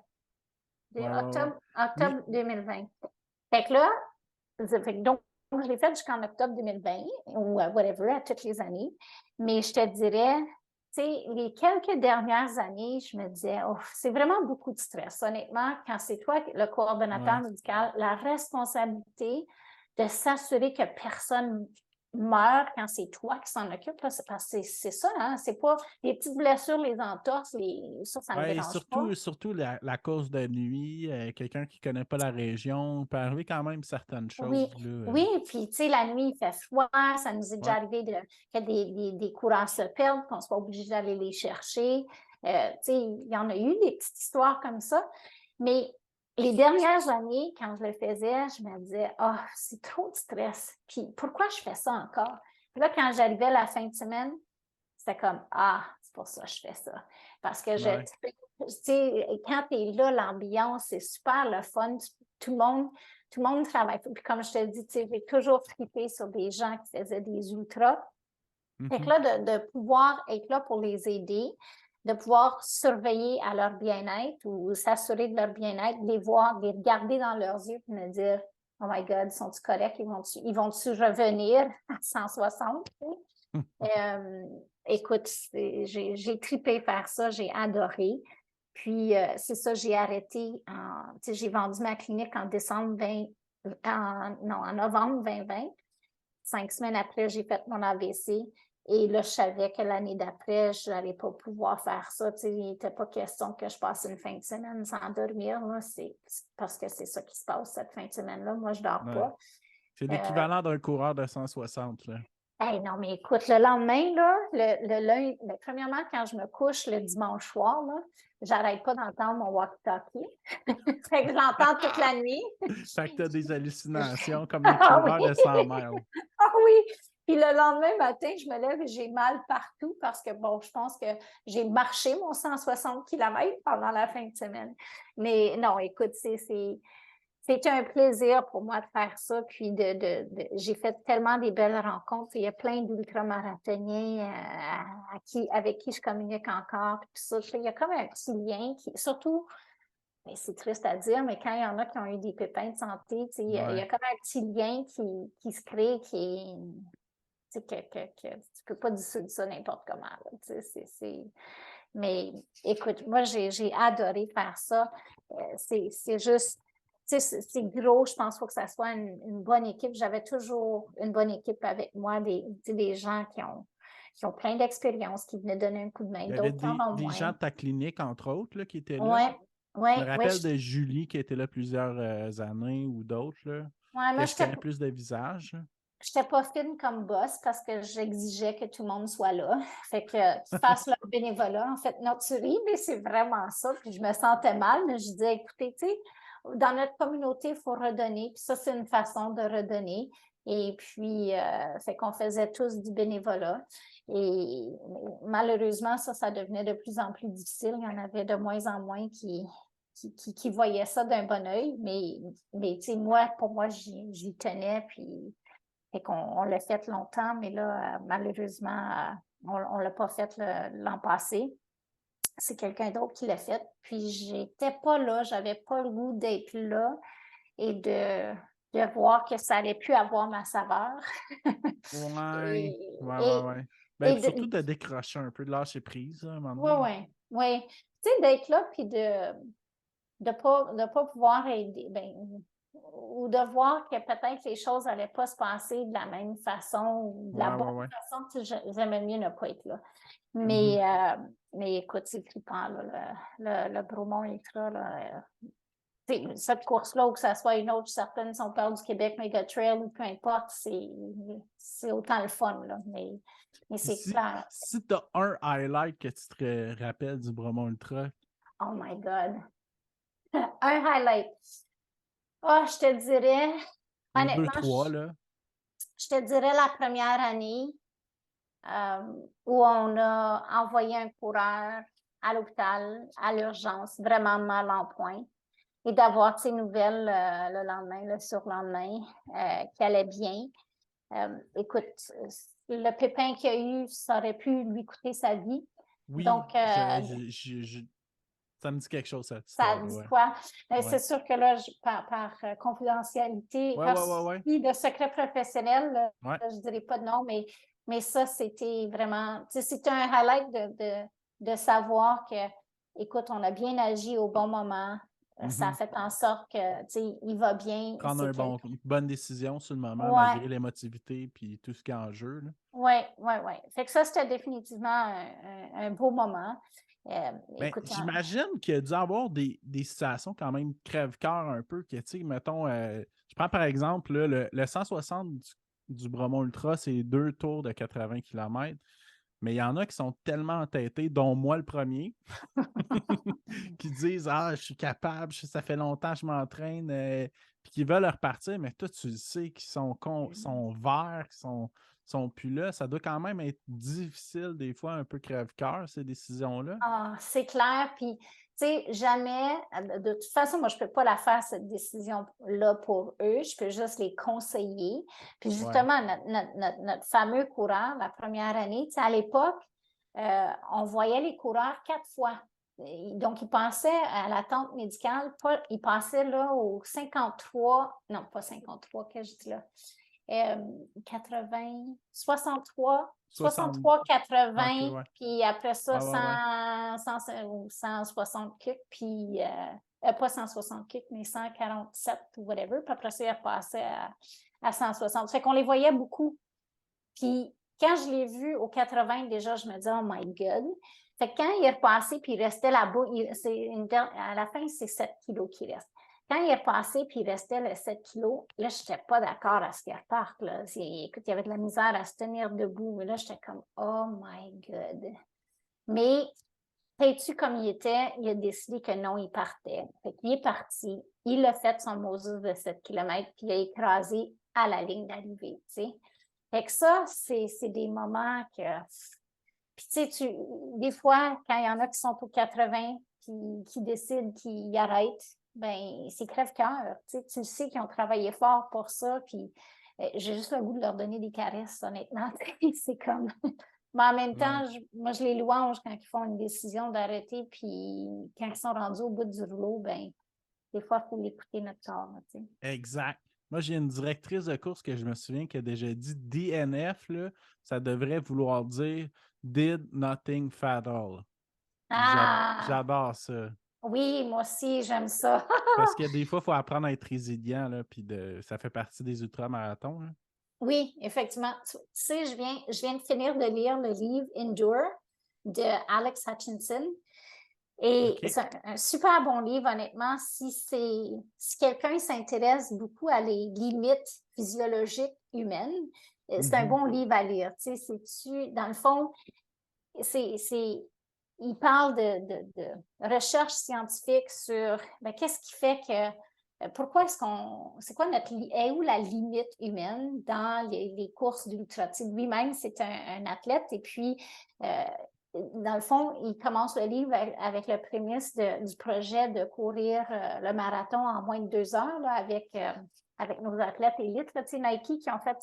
ouais, ouais. Octobre Mais 2020. Fait que là, donc, je l'ai fait jusqu'en octobre 2020 ou whatever, à toutes les années. Mais je te dirais, tu sais, les quelques dernières années, je me disais, oh, c'est vraiment beaucoup de stress. Honnêtement, quand c'est toi, le coordonnateur ouais. médical, la responsabilité de s'assurer que personne meurt quand c'est toi qui s'en occupe, là, parce que c'est ça, hein? C'est pas les petites blessures, les entorses, ça me Ouais, dérange pas. surtout la course de nuit, quelqu'un qui ne connaît pas la région, peut arriver quand même certaines Oui, choses, là. oui, puis tu sais, la nuit, il fait froid, ça nous est déjà Ouais. arrivé que des coureurs se perdent, qu'on soit obligé d'aller les chercher. Tu sais, il y en a eu des petites histoires comme ça, mais les dernières années, quand je le faisais, je me disais, ah, c'est trop de stress. Puis pourquoi je fais ça encore? Puis là, quand j'arrivais la fin de semaine, c'était comme, ah, c'est pour ça que je fais ça. Parce que Ouais. tu sais, quand tu es là, l'ambiance, c'est super le fun. Tout le monde travaille. Puis comme je te dis, tu sais, j'ai toujours trippé sur des gens qui faisaient des ultras. Fait que Mhm. là, de pouvoir être là pour les aider, de pouvoir surveiller à leur bien-être ou s'assurer de leur bien-être, les voir, les regarder dans leurs yeux et me dire, oh my God, sont-ils corrects? Ils vont-tu revenir à 160? Écoute, j'ai tripé faire ça, j'ai adoré. Puis, c'est ça, j'ai arrêté, j'ai vendu ma clinique en en novembre 2020. 5 semaines après, j'ai fait mon AVC. Et là, je savais que l'année d'après, je n'allais pas pouvoir faire ça. Il n'était pas question que je passe une fin de semaine sans dormir. C'est parce que c'est ça qui se passe cette fin de semaine-là. Moi, je ne dors pas. C'est l'équivalent d'un coureur de 160, là. Hey, non, mais écoute, le lendemain, là, le lundi, premièrement, quand je me couche le dimanche soir, là, j'arrête pas d'entendre mon walkie-talkie. Fait que je l'entends toute la nuit. Fait que tu as des hallucinations comme les Ah coureurs oui! de 100 miles. Ah oui! Puis le lendemain matin, je me lève et j'ai mal partout parce que, bon, je pense que j'ai marché mon 160 km pendant la fin de semaine. Mais non, écoute, c'était un plaisir pour moi de faire ça. Puis j'ai fait tellement des belles rencontres. Il y a plein d'ultramarathoniens avec qui je communique encore. Puis ça, il y a comme un petit lien qui, surtout, mais c'est triste à dire, mais quand il y en a qui ont eu des pépins de santé, il y a comme un petit lien qui se crée qui est. Que tu ne peux pas dissoudre ça n'importe comment. Mais écoute, moi, j'ai adoré faire ça. C'est juste. C'est gros, je pense qu'il faut que ça soit une bonne équipe. J'avais toujours une bonne équipe avec moi, des gens qui ont plein d'expérience, qui venaient donner un coup de main, Il y avait d'autres qui en ont des gens moins. de ta clinique, entre autres, là, qui étaient là. Oui, Je me rappelle de Julie qui était là plusieurs années ou d'autres, là. moi, Je connais plus de visages. je n'étais pas fine comme boss parce que j'exigeais que tout le monde soit là. Fait que qu'ils fassent leur bénévolat. En fait, non, tu ris, mais c'est vraiment ça. Puis je me sentais mal, mais je disais, écoutez, tu sais, dans notre communauté, il faut redonner. Puis ça, c'est une façon de redonner. Et puis, fait qu'on faisait tous du bénévolat. Et malheureusement, ça devenait de plus en plus difficile. Il y en avait de moins en moins qui voyaient ça d'un bon œil. Mais tu sais, pour moi, j'y tenais. Puis, fait qu'on l'a fait longtemps, mais là, malheureusement, on ne l'a pas fait l'an passé. C'est quelqu'un d'autre qui l'a fait. Puis, j'étais pas là, j'avais pas le goût d'être là et de voir que ça allait plus avoir ma saveur. Ouais. Et Ben, surtout de, de décrocher un peu, de lâcher prise, à un moment ouais, donné. ouais. Tu sais, d'être là, puis de pas pouvoir aider, ou de voir que peut-être les choses n'allaient pas se passer de la même façon ou de la bonne façon, j'aimais mieux ne pas être là. Mais écoute, c'est trippant, là, le Bromont Ultra, là, cette course-là, ou que ça soit une autre, certaines sont parle du Québec Mega Trail ou peu importe, c'est autant le fun, là, mais c'est clair. Si tu as un highlight que tu te rappelles du Bromont Ultra. Oh my God! Un highlight. Je te dirais, honnêtement, 2-3, là. je te dirais la première année où on a envoyé un coureur à l'hôpital, à l'urgence, vraiment mal en point, et d'avoir ces nouvelles le lendemain, le surlendemain, qui allait bien. Écoute, le pépin qu'il a eu, ça aurait pu lui coûter sa vie. Oui, donc, ça me dit quelque chose, cette ça histoire. dit quoi? Ouais. C'est sûr que là, par confidentialité, par souci de secret professionnel, je ne dirais pas de nom, mais ça, c'était vraiment, c'était un highlight de savoir que, écoute, on a bien agi au bon moment. Ça a fait en sorte que, il va bien. Prendre une bonne décision sur le moment, malgré l'émotivité et tout ce qui est en jeu. Oui. Fait que ça, c'était définitivement un beau moment. Écoute, j'imagine qu'il y a dû avoir des situations quand même crève-cœur un peu, que, tu sais, mettons, je prends par exemple là, le 160 du Bromont Ultra, c'est 2 tours de 80 km. Mais il y en a qui sont tellement entêtés, dont moi le premier, qui disent « Ah, je suis capable, ça fait longtemps que je m'entraîne », puis qui veulent repartir, mais toi, tu le sais qu'ils sont verts, qu'ils sont plus là. Ça doit quand même être difficile, des fois, un peu crève-cœur, ces décisions-là. C'est clair, puis tu sais, jamais, de toute façon, moi, je ne peux pas la faire, cette décision-là pour eux, je peux juste les conseiller. Puis justement, notre fameux coureur, la première année, tu sais, à l'époque, on voyait les coureurs 4 fois Donc, il passait à l'attente médicale, il passait là au 53, non, pas 53, qu'est-ce que je dis là? 80, 63, 60. 63, Ah, ok, 80, ouais. puis après ça, Ouais, ouais, ouais. 160 kicks, puis pas 160 kicks, mais 147 ou whatever, puis après ça, il repassait à 160. Fait qu'on les voyait beaucoup. Puis quand je l'ai vu au 80, déjà, je me disais, oh my God. Fait que quand il est repassé, puis il restait là-bas, à la fin, c'est 7 kilos qui restent. Quand il est repassé, puis il restait le 7 kilos, là, je n'étais pas d'accord à ce qu'il reparte. Là. Écoute, il y avait de la misère à se tenir debout. Mais là, j'étais comme, oh my God. Mais, sais-tu comme il était, il a décidé que non, il partait. Fait qu'il est parti. Il a fait son Moses de 7 km, puis il a écrasé à la ligne d'arrivée, tu sais. Fait que ça, c'est des moments que... Puis tu sais, des fois, quand il y en a qui sont au 80 puis qui décident qu'ils arrêtent, ben c'est crève-cœur. Tu sais qu'ils ont travaillé fort pour ça, puis j'ai juste le goût de leur donner des caresses, honnêtement. C'est comme... Mais en même Ouais. temps, moi, je les louange quand ils font une décision d'arrêter, puis quand ils sont rendus au bout du rouleau, ben des fois, il faut l'écouter notre corps, tu sais. Exact. Moi, j'ai une directrice de course que je me souviens qui a déjà dit DNF, là, ça devrait vouloir dire Did Nothing Fatal. Ah! J'adore ça. Oui, moi aussi, j'aime ça. Parce que des fois, il faut apprendre à être résilient, là, puis ça fait partie des ultramarathons. Là. Oui, effectivement. Tu sais, je viens de finir de lire le livre Endure de Alex Hutchinson. Et OK. c'est un super bon livre, honnêtement, si quelqu'un s'intéresse beaucoup à les limites physiologiques humaines, c'est un bon livre à lire. Tu sais, dans le fond, il parle de recherche scientifique sur qu'est-ce qui fait que pourquoi c'est quoi est où la limite humaine dans les courses d'ultra? Lui-même, c'est un athlète et puis, dans le fond, il commence le livre avec le prémisse du projet de courir le marathon en moins de 2 heures là, avec nos athlètes élites, là, Nike qui ont fait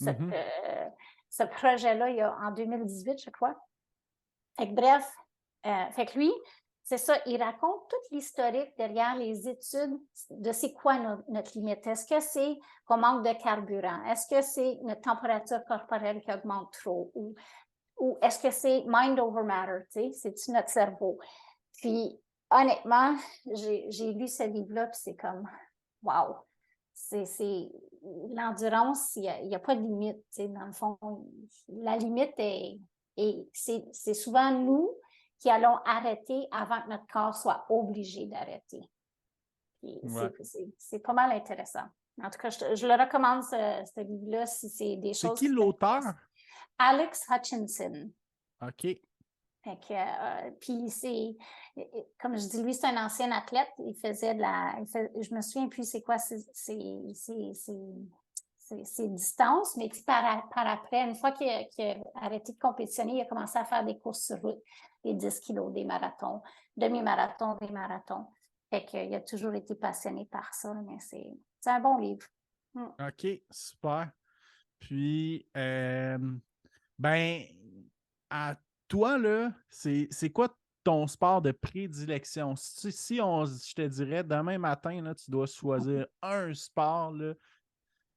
Mhm. ce projet-là en 2018, je crois. Fait que bref, fait que lui, c'est ça, il raconte toute l'historique derrière les études de c'est quoi notre limite. Est-ce que c'est qu'on manque de carburant? Est-ce que c'est notre température corporelle qui augmente trop? Ou est-ce que c'est mind over matter? C'est-tu notre cerveau? Puis, honnêtement, j'ai lu ce livre-là, puis c'est comme, wow! C'est l'endurance, il n'y a pas de limite. Dans le fond, la limite c'est souvent nous qui allons arrêter avant que notre corps soit obligé d'arrêter. Ouais. C'est pas mal intéressant. En tout cas, je le recommande, ce livre-là, si c'est des C'est choses qui qui l'auteur? t'intéressent. Alex Hutchinson. OK. Fait que, puis comme je dis, lui, c'est un ancien athlète. Il faisait je me souviens plus c'est quoi ses distances, mais par après, une fois qu'il a arrêté de compétitionner, il a commencé à faire des courses sur route, des 10 kilos, des marathons, demi-marathons, des marathons. Fait qu'il a toujours été passionné par ça, mais c'est un bon livre. OK, super. Puis, ben, à toi, là, c'est quoi ton sport de prédilection? Si je te dirais, demain matin, là, tu dois choisir un sport là,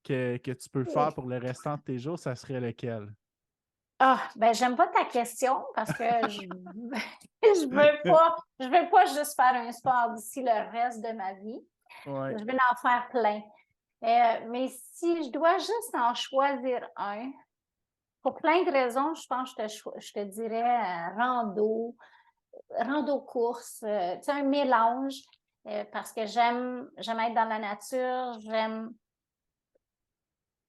que tu peux faire pour le restant de tes jours, ça serait lequel? Ah, ben j'aime pas ta question parce que je veux pas juste faire un sport d'ici le reste de ma vie. Ouais. Je vais en faire plein. Mais si je dois juste en choisir un, pour plein de raisons, je pense que je te dirais rando course, un mélange, parce que j'aime être dans la nature,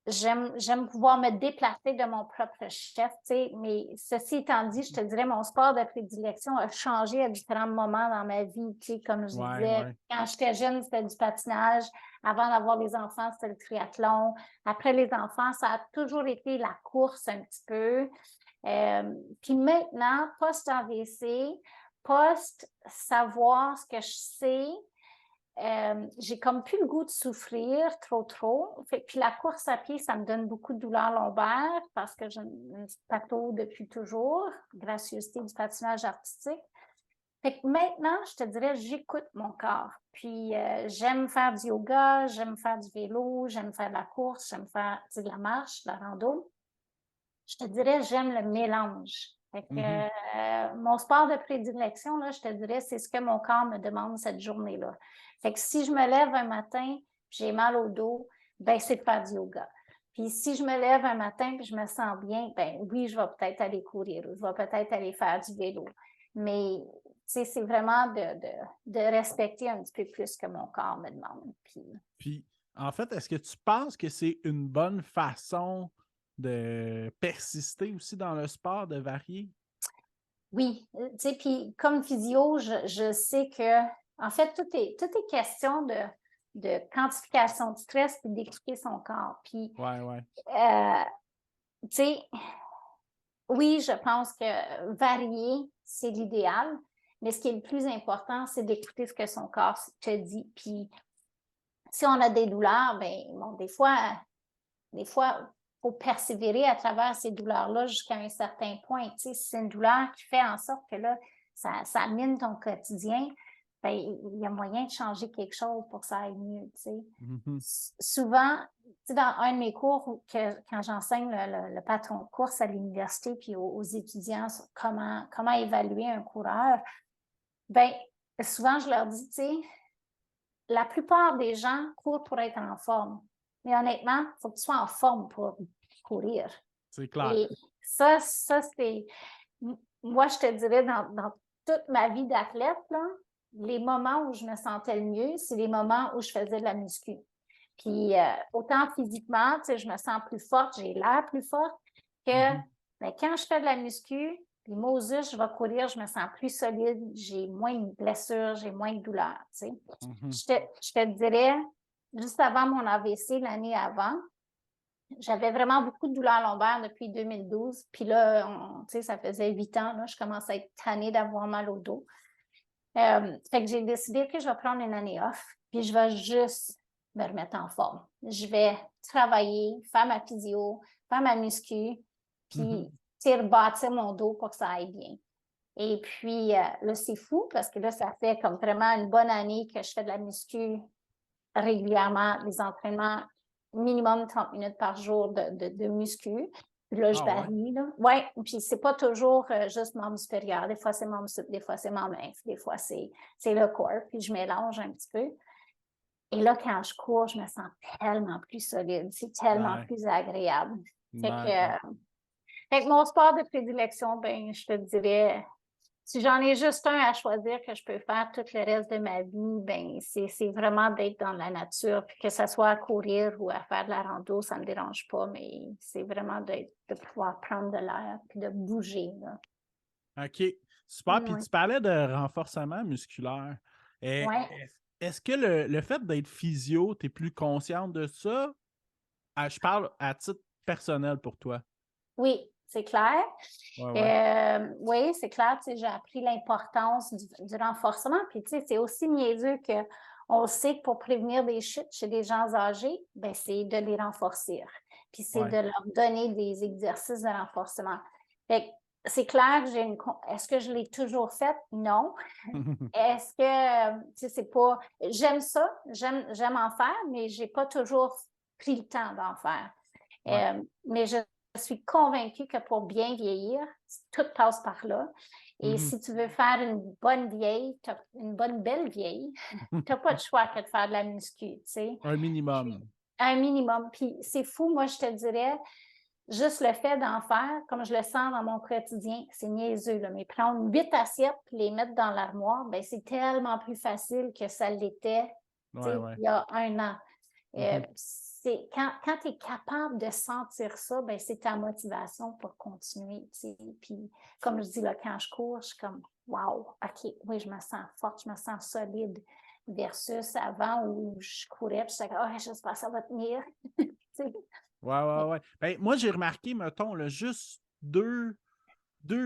j'aime pouvoir me déplacer de mon propre chef, mais ceci étant dit, je te dirais, mon sport de prédilection a changé à différents moments dans ma vie, comme je Ouais, disais, ouais. quand j'étais jeune, c'était du patinage, avant d'avoir les enfants, c'était le triathlon, après les enfants, ça a toujours été la course un petit peu, puis maintenant, post-AVC, post-savoir ce que je sais, j'ai comme plus le goût de souffrir trop. Puis la course à pied, ça me donne beaucoup de douleurs lombaires parce que j'ai une patho depuis toujours, gracieuseté du patinage artistique. Fait que maintenant, je te dirais, j'écoute mon corps. Puis j'aime faire du yoga, j'aime faire du vélo, j'aime faire de la course, j'aime faire de la marche, de la rando. Je te dirais, j'aime le mélange. Fait que, Mhm. mon sport de prédilection, là, je te dirais, c'est ce que mon corps me demande cette journée-là. Fait que si je me lève un matin, j'ai mal au dos, ben c'est de faire du yoga. Puis si je me lève un matin et je me sens bien, ben oui, je vais peut-être aller courir ou je vais peut-être aller faire du vélo. Mais c'est vraiment de respecter un petit peu plus ce que mon corps me demande. Puis, en fait, est-ce que tu penses que c'est une bonne façon de persister aussi dans le sport, de varier? Oui, tu sais, puis comme physio, je sais que, en fait, tout est question de quantification de stress et d'écouter son corps. Puis, Ouais, ouais. tu sais, oui, je pense que varier, c'est l'idéal, mais ce qui est le plus important, c'est d'écouter ce que son corps te dit. Puis, si on a des douleurs, ben, bon, des fois, il faut persévérer à travers ces douleurs-là jusqu'à un certain point. Tu sais, si c'est une douleur qui fait en sorte que là, ça mine ton quotidien, ben, il y a moyen de changer quelque chose pour que ça aille mieux. Tu sais. Mhm. Souvent, tu sais, dans un de mes cours, quand j'enseigne le patron de course à l'université puis aux étudiants sur comment évaluer un coureur, ben, souvent, je leur dis, tu sais, la plupart des gens courent pour être en forme. Mais honnêtement, il faut que tu sois en forme pour courir. C'est clair. Et ça c'est. Moi, je te dirais, dans toute ma vie d'athlète, là, les moments où je me sentais le mieux, c'est les moments où je faisais de la muscu. Puis, autant physiquement, tu sais, je me sens plus forte, j'ai l'air plus forte, que Mhm. ben, quand je fais de la muscu, puis Moses, je vais courir, je me sens plus solide, j'ai moins de blessures, j'ai moins de douleurs, tu sais. Mhm. Je te dirais, juste avant mon AVC, l'année avant, j'avais vraiment beaucoup de douleurs lombaires depuis 2012. Puis là, tu sais, ça faisait 8 ans, là, je commence à être tannée d'avoir mal au dos. Fait que j'ai décidé que je vais prendre une année off, puis je vais juste me remettre en forme. Je vais travailler, faire ma physio, faire ma muscu, puis Mhm. rebâtir mon dos pour que ça aille bien. Et puis, là, c'est fou parce que là, ça fait comme vraiment une bonne année que je fais de la muscu régulièrement, les entraînements minimum 30 minutes par jour de muscu. Puis là, je Ah ouais. varie, là. Ouais, puis c'est pas toujours juste membre supérieur. Des fois, c'est membre sup, des fois, c'est membre inf, des fois, c'est le corps, puis je mélange un petit peu. Et là, quand je cours, je me sens tellement plus solide. C'est tellement Ouais. plus agréable. Fait que, Ouais, ouais. fait que mon sport de prédilection, ben, je te dirais, si j'en ai juste un à choisir que je peux faire tout le reste de ma vie, ben c'est vraiment d'être dans la nature, puis que ce soit à courir ou à faire de la rando, ça ne me dérange pas, mais c'est vraiment de pouvoir prendre de l'air puis de bouger, là. OK. Super. Puis Ouais. tu parlais de renforcement musculaire. Eh, Ouais. Est-ce que le fait d'être physio, tu es plus consciente de ça? Ah, je parle à titre personnel pour toi. Oui, c'est clair. Ouais, ouais. Oui, c'est clair, tu sais, j'ai appris l'importance du renforcement. Puis, tu sais, c'est aussi niaiseux que on sait que pour prévenir des chutes chez les gens âgés, ben, c'est de les renforcer. Puis, c'est Ouais. de leur donner des exercices de renforcement. Fait que c'est clair que Est-ce que je l'ai toujours fait? Non. Est-ce que, tu sais, c'est pas. J'aime ça, j'aime en faire, mais j'ai pas toujours pris le temps d'en faire. Ouais. Mais je suis convaincue que pour bien vieillir, tout passe par là. Et Mhm. si tu veux faire une bonne vieille, une bonne belle vieille, tu n'as pas de choix que de faire de la muscu, tu sais. Un Puis, minimum. un minimum. Puis c'est fou, moi, je te dirais, juste le fait d'en faire, comme je le sens dans mon quotidien, c'est niaiseux, là, mais prendre 8 assiettes et les mettre dans l'armoire, ben, c'est tellement plus facile que ça l'était, tu Ouais, sais, ouais. il y a un an. Mhm. Quand tu es capable de sentir ça, ben, c'est ta motivation pour continuer. Tu sais. Puis, comme je dis, là, quand je cours, je suis comme, wow, OK, oui, je me sens forte, je me sens solide, versus avant où je courais, puis je disais, oh, j'espère que ça va tenir. Tu sais. Ouais, ouais, ouais. Ben, moi, j'ai remarqué, mettons, là, juste deux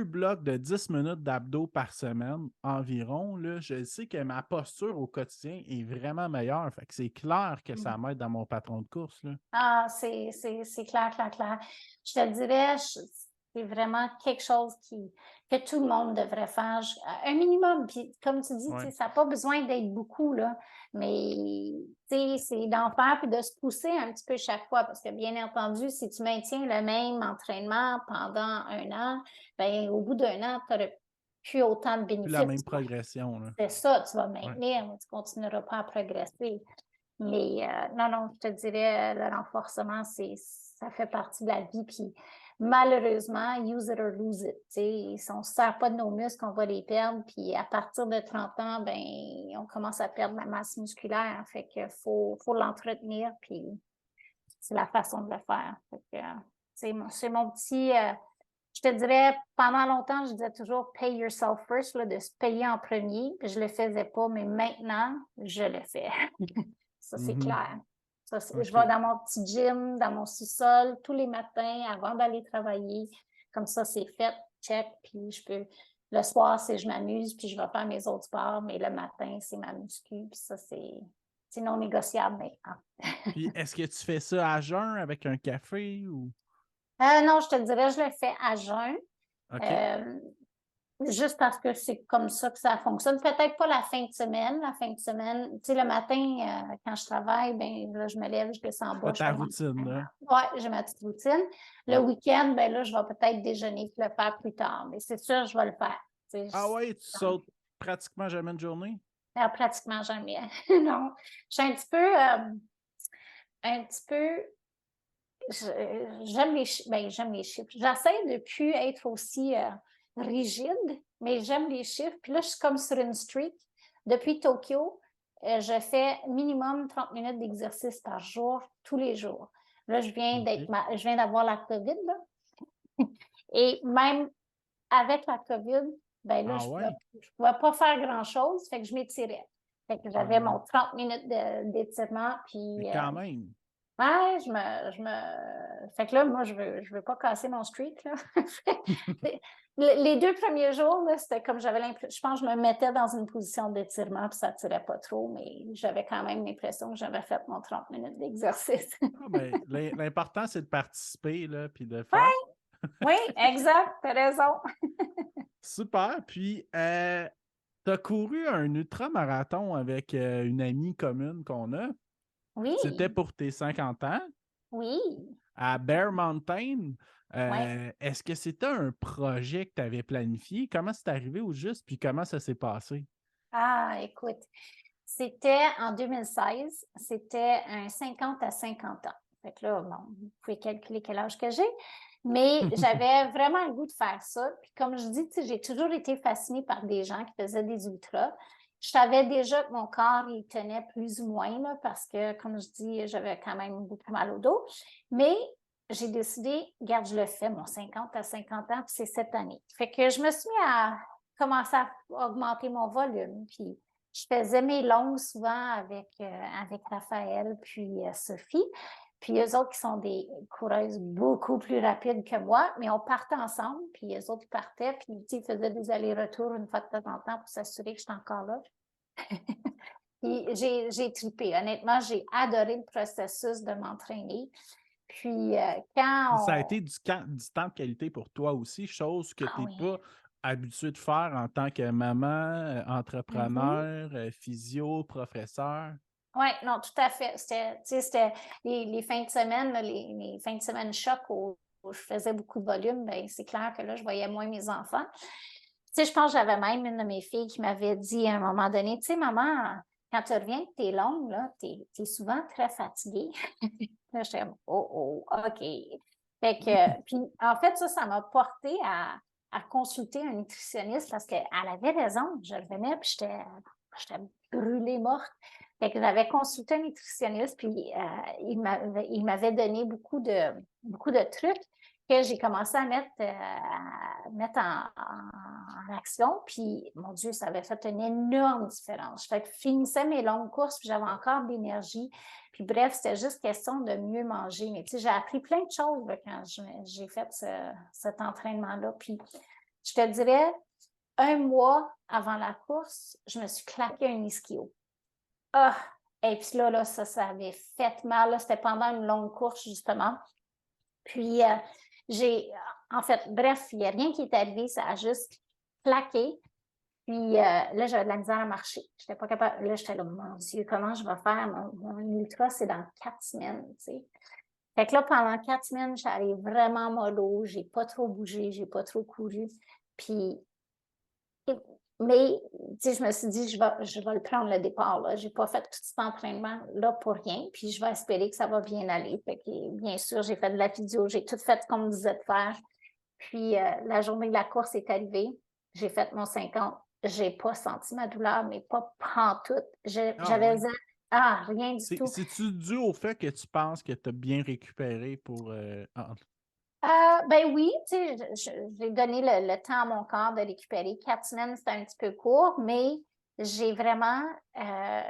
blocs de 10 minutes d'abdos par semaine environ. Là, je sais que ma posture au quotidien est vraiment meilleure. Fait que c'est clair que ça m'aide dans mon patron de course. Là. Ah, c'est clair, clair, clair. Je te dirais, C'est vraiment quelque chose que tout le monde devrait faire. Un minimum. Puis, comme tu dis, Ouais. ça n'a pas besoin d'être beaucoup, là. Mais, c'est d'en faire puis de se pousser un petit peu chaque fois. Parce que, bien entendu, si tu maintiens le même entraînement pendant 1 an, ben au bout d'1 an, tu n'auras plus autant de Plus la bénéfices. même progression, là. C'est ça, tu vas Ouais. maintenir, mais tu ne continueras pas à progresser. Mais non, je te dirais, le renforcement, ça fait partie de la vie. Puis malheureusement, use it or lose it. Si on ne se sert pas de nos muscles, on va les perdre. Puis à partir de 30 ans, ben, on commence à perdre la masse musculaire. Fait qu'il faut l'entretenir. Puis c'est la façon de le faire. Fait que, c'est mon petit. Je te dirais, pendant longtemps, je disais toujours pay yourself first, là, de se payer en premier. Puis je ne le faisais pas, mais maintenant, je le fais. Ça, c'est Mhm. clair. Ça, je OK. vais dans mon petit gym, dans mon sous-sol, tous les matins avant d'aller travailler. Comme ça, c'est fait, check. Puis le soir, c'est je m'amuse, puis je vais faire mes autres sports. Mais le matin, c'est ma muscu. Puis ça, c'est non négociable maintenant. Puis est-ce que tu fais ça à jeun avec un café ou? Non, je te dirais, je le fais à jeun. OK. Euh, Juste parce que c'est comme ça que ça fonctionne. Peut-être pas la fin de semaine. La fin de semaine, tu sais, le matin, quand je travaille, ben là, je me lève, je descends en Pas bas, je ta fais mon routine, entraînement. là. Ouais, j'ai ma petite routine. Le Ouais. week-end, ben là, je vais peut-être déjeuner puis le faire plus tard. Mais c'est sûr, je vais le faire. Tu sais, Ah ouais, tu sautes pratiquement jamais une journée? pratiquement jamais. Non. Je suis un petit peu, j'aime les chiffres. J'essaie de plus être aussi rigide, mais j'aime les chiffres. Puis là, je suis comme sur une streak. Depuis Tokyo, je fais minimum 30 minutes d'exercice par jour, tous les jours. Là, OK. je viens d'avoir la COVID, là. Et même avec la COVID, ben là, Ah ouais? je pouvais pas faire grand-chose, fait que je m'étirais. Fait que j'avais Ah, mon 30 minutes d'étirement, mais puis quand même. ouais, Fait que là, moi, je veux pas casser mon streak, là. Les 2 premiers jours, là, c'était comme j'avais l'impression, je pense que je me mettais dans une position d'étirement, puis ça tirait pas trop, mais j'avais quand même l'impression que j'avais fait mon 30 minutes d'exercice. Ah, ben, l'important, c'est de participer, là, puis de le faire. Ouais, oui, exact, t'as raison. Super. Puis, tu as couru un ultramarathon avec une amie commune qu'on a. C'était Oui, pour tes 50 ans oui, à Bear Mountain. oui. Est-ce que c'était un projet que tu avais planifié? Comment c'est arrivé au juste? Puis comment ça s'est passé? Ah, écoute, c'était en 2016, c'était un 50 à 50 ans. Fait que là, bon, vous pouvez calculer quel âge que j'ai, mais j'avais vraiment le goût de faire ça. Puis comme je dis, tu sais, j'ai toujours été fascinée par des gens qui faisaient des ultras. Je savais déjà que mon corps, il tenait plus ou moins, là, parce que, comme je dis, j'avais quand même beaucoup mal au dos. Mais j'ai décidé, regarde, je le fais, mon 50 à 50 ans, puis c'est cette année. Fait que je me suis mis à commencer à augmenter mon volume. Puis je faisais mes longues souvent avec Raphaël puis Sophie. Puis eux autres qui sont des coureuses beaucoup plus rapides que moi, mais on partait ensemble, puis eux autres ils partaient, puis ils faisaient des allers-retours une fois de temps en temps pour s'assurer que j'étais encore là. Puis j'ai trippé. Honnêtement, j'ai adoré le processus de m'entraîner. Puis Puis ça a quand on... été du temps de qualité pour toi aussi, chose que Ah tu n'es oui. pas habitué de faire en tant que maman, Mhm. entrepreneur, physio, professeur. Oui, non, tout à fait. C'était les fins de semaine, là, les fins de semaine choc où je faisais beaucoup de volume, ben, c'est clair que là, je voyais moins mes enfants. Tu sais, je pense que j'avais même une de mes filles qui m'avait dit à un moment donné, tu sais, maman, quand tu reviens de tes longues, là, t'es souvent très fatiguée. Là, j'étais comme, oh, oh, OK. Fait que, puis en fait, ça m'a porté à consulter un nutritionniste parce qu'elle avait raison. Je revenais, puis j'étais brûlée morte. Fait que j'avais consulté un nutritionniste, puis il m'avait donné beaucoup de trucs que j'ai commencé à mettre en action. Puis, mon Dieu, ça avait fait une énorme différence. Fait que je finissais mes longues courses, puis j'avais encore de l'énergie. Puis bref, c'était juste question de mieux manger. Mais tu sais, j'ai appris plein de choses là, quand j'ai fait cet entraînement-là. Puis, je te dirais, 1 mois avant la course, je me suis claqué un ischio. Ah! Et puis là, ça avait fait mal. C'était pendant une longue course, justement. Puis, j'ai, en fait, bref, il n'y a rien qui est arrivé, ça a juste claqué. Puis là, j'avais de la misère à marcher. Je n'étais pas capable. Là, j'étais là, mon Dieu, comment je vais faire? Mon ultra, c'est dans 4 semaines, tu sais. Fait que là, pendant 4 semaines, j'allais vraiment mollo, j'ai pas trop bougé, j'ai pas trop couru. Puis, mais, tu sais, je me suis dit, je vais le prendre le départ, là. J'ai pas fait tout cet entraînement-là pour rien, puis je vais espérer que ça va bien aller. Fait que, bien sûr, j'ai fait de la physio, j'ai tout fait comme on me disait de faire. Puis, la journée de la course est arrivée, j'ai fait mon 50. J'ai pas senti ma douleur, mais pas pantoute. Ah J'avais ouais. rien du tout. C'est-tu dû au fait que tu penses que tu as bien récupéré pour. Ben oui, tu sais, j'ai donné le temps à mon corps de récupérer. 4 semaines, c'était un petit peu court, mais j'ai vraiment,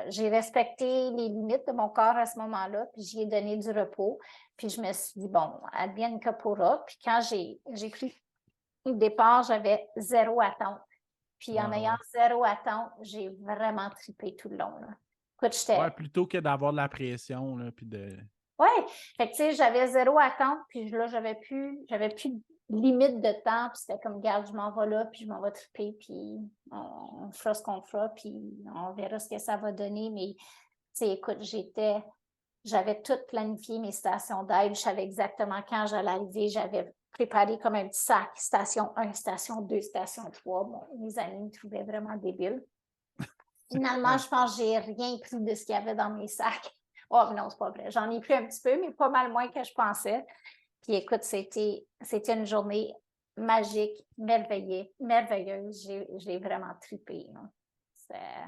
j'ai respecté les limites de mon corps à ce moment-là, puis j'y ai donné du repos. Puis je me suis dit, bon, advienne que pourra. Puis quand j'ai pris le départ, j'avais 0 attente. Puis en Ouais, ayant ouais. 0 attente, j'ai vraiment tripé tout le long, là. Écoute, Ouais, j'étais plutôt que d'avoir de la pression, là, puis de. ouais, fait que tu sais, j'avais 0 attente, puis là, j'avais plus de limite de temps, puis c'était comme, garde, je m'en vais là, puis je m'en vais triper, puis on fera ce qu'on fera, puis on verra ce que ça va donner, mais tu sais, écoute, j'avais tout planifié mes stations d'aide, je savais exactement quand j'allais arriver, j'avais préparé comme un petit sac, station 1, station 2, station 3. Bon, mes amis me trouvaient vraiment débile. Finalement, Ouais. je pense que j'ai rien pris de ce qu'il y avait dans mes sacs. Oh, non, c'est pas vrai. J'en ai pris un petit peu, mais pas mal moins que je pensais. Puis écoute, c'était une journée magique, merveilleuse. J'ai vraiment trippé, là.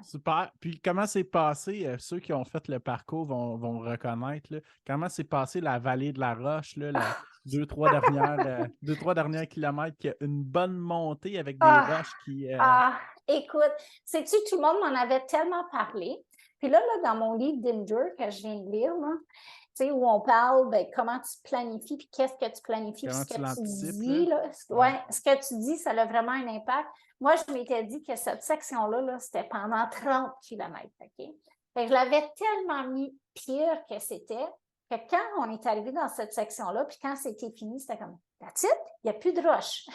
Super. Puis comment c'est passé, ceux qui ont fait le parcours vont reconnaître, là, comment c'est passé la vallée de la Roche, là, deux, trois dernières kilomètres, qui a une bonne montée avec des Ah, roches qui. écoute, sais-tu, tout le monde m'en avait tellement parlé. Puis là, dans mon livre d'Endure que je viens de lire, là, tu sais, où on parle, ben, comment tu planifies, puis qu'est-ce que tu planifies, puis Comment ce que tu tu l'anticipes, là? dis, là, Ouais. ouais, ce que tu dis, ça a vraiment un impact. Moi, je m'étais dit que cette section-là, là, c'était pendant 30 kilomètres, OK? Fait que je l'avais tellement mis pire que c'était, que quand on est arrivé dans cette section-là, puis quand c'était fini, c'était comme, that's it, il n'y a plus de roche.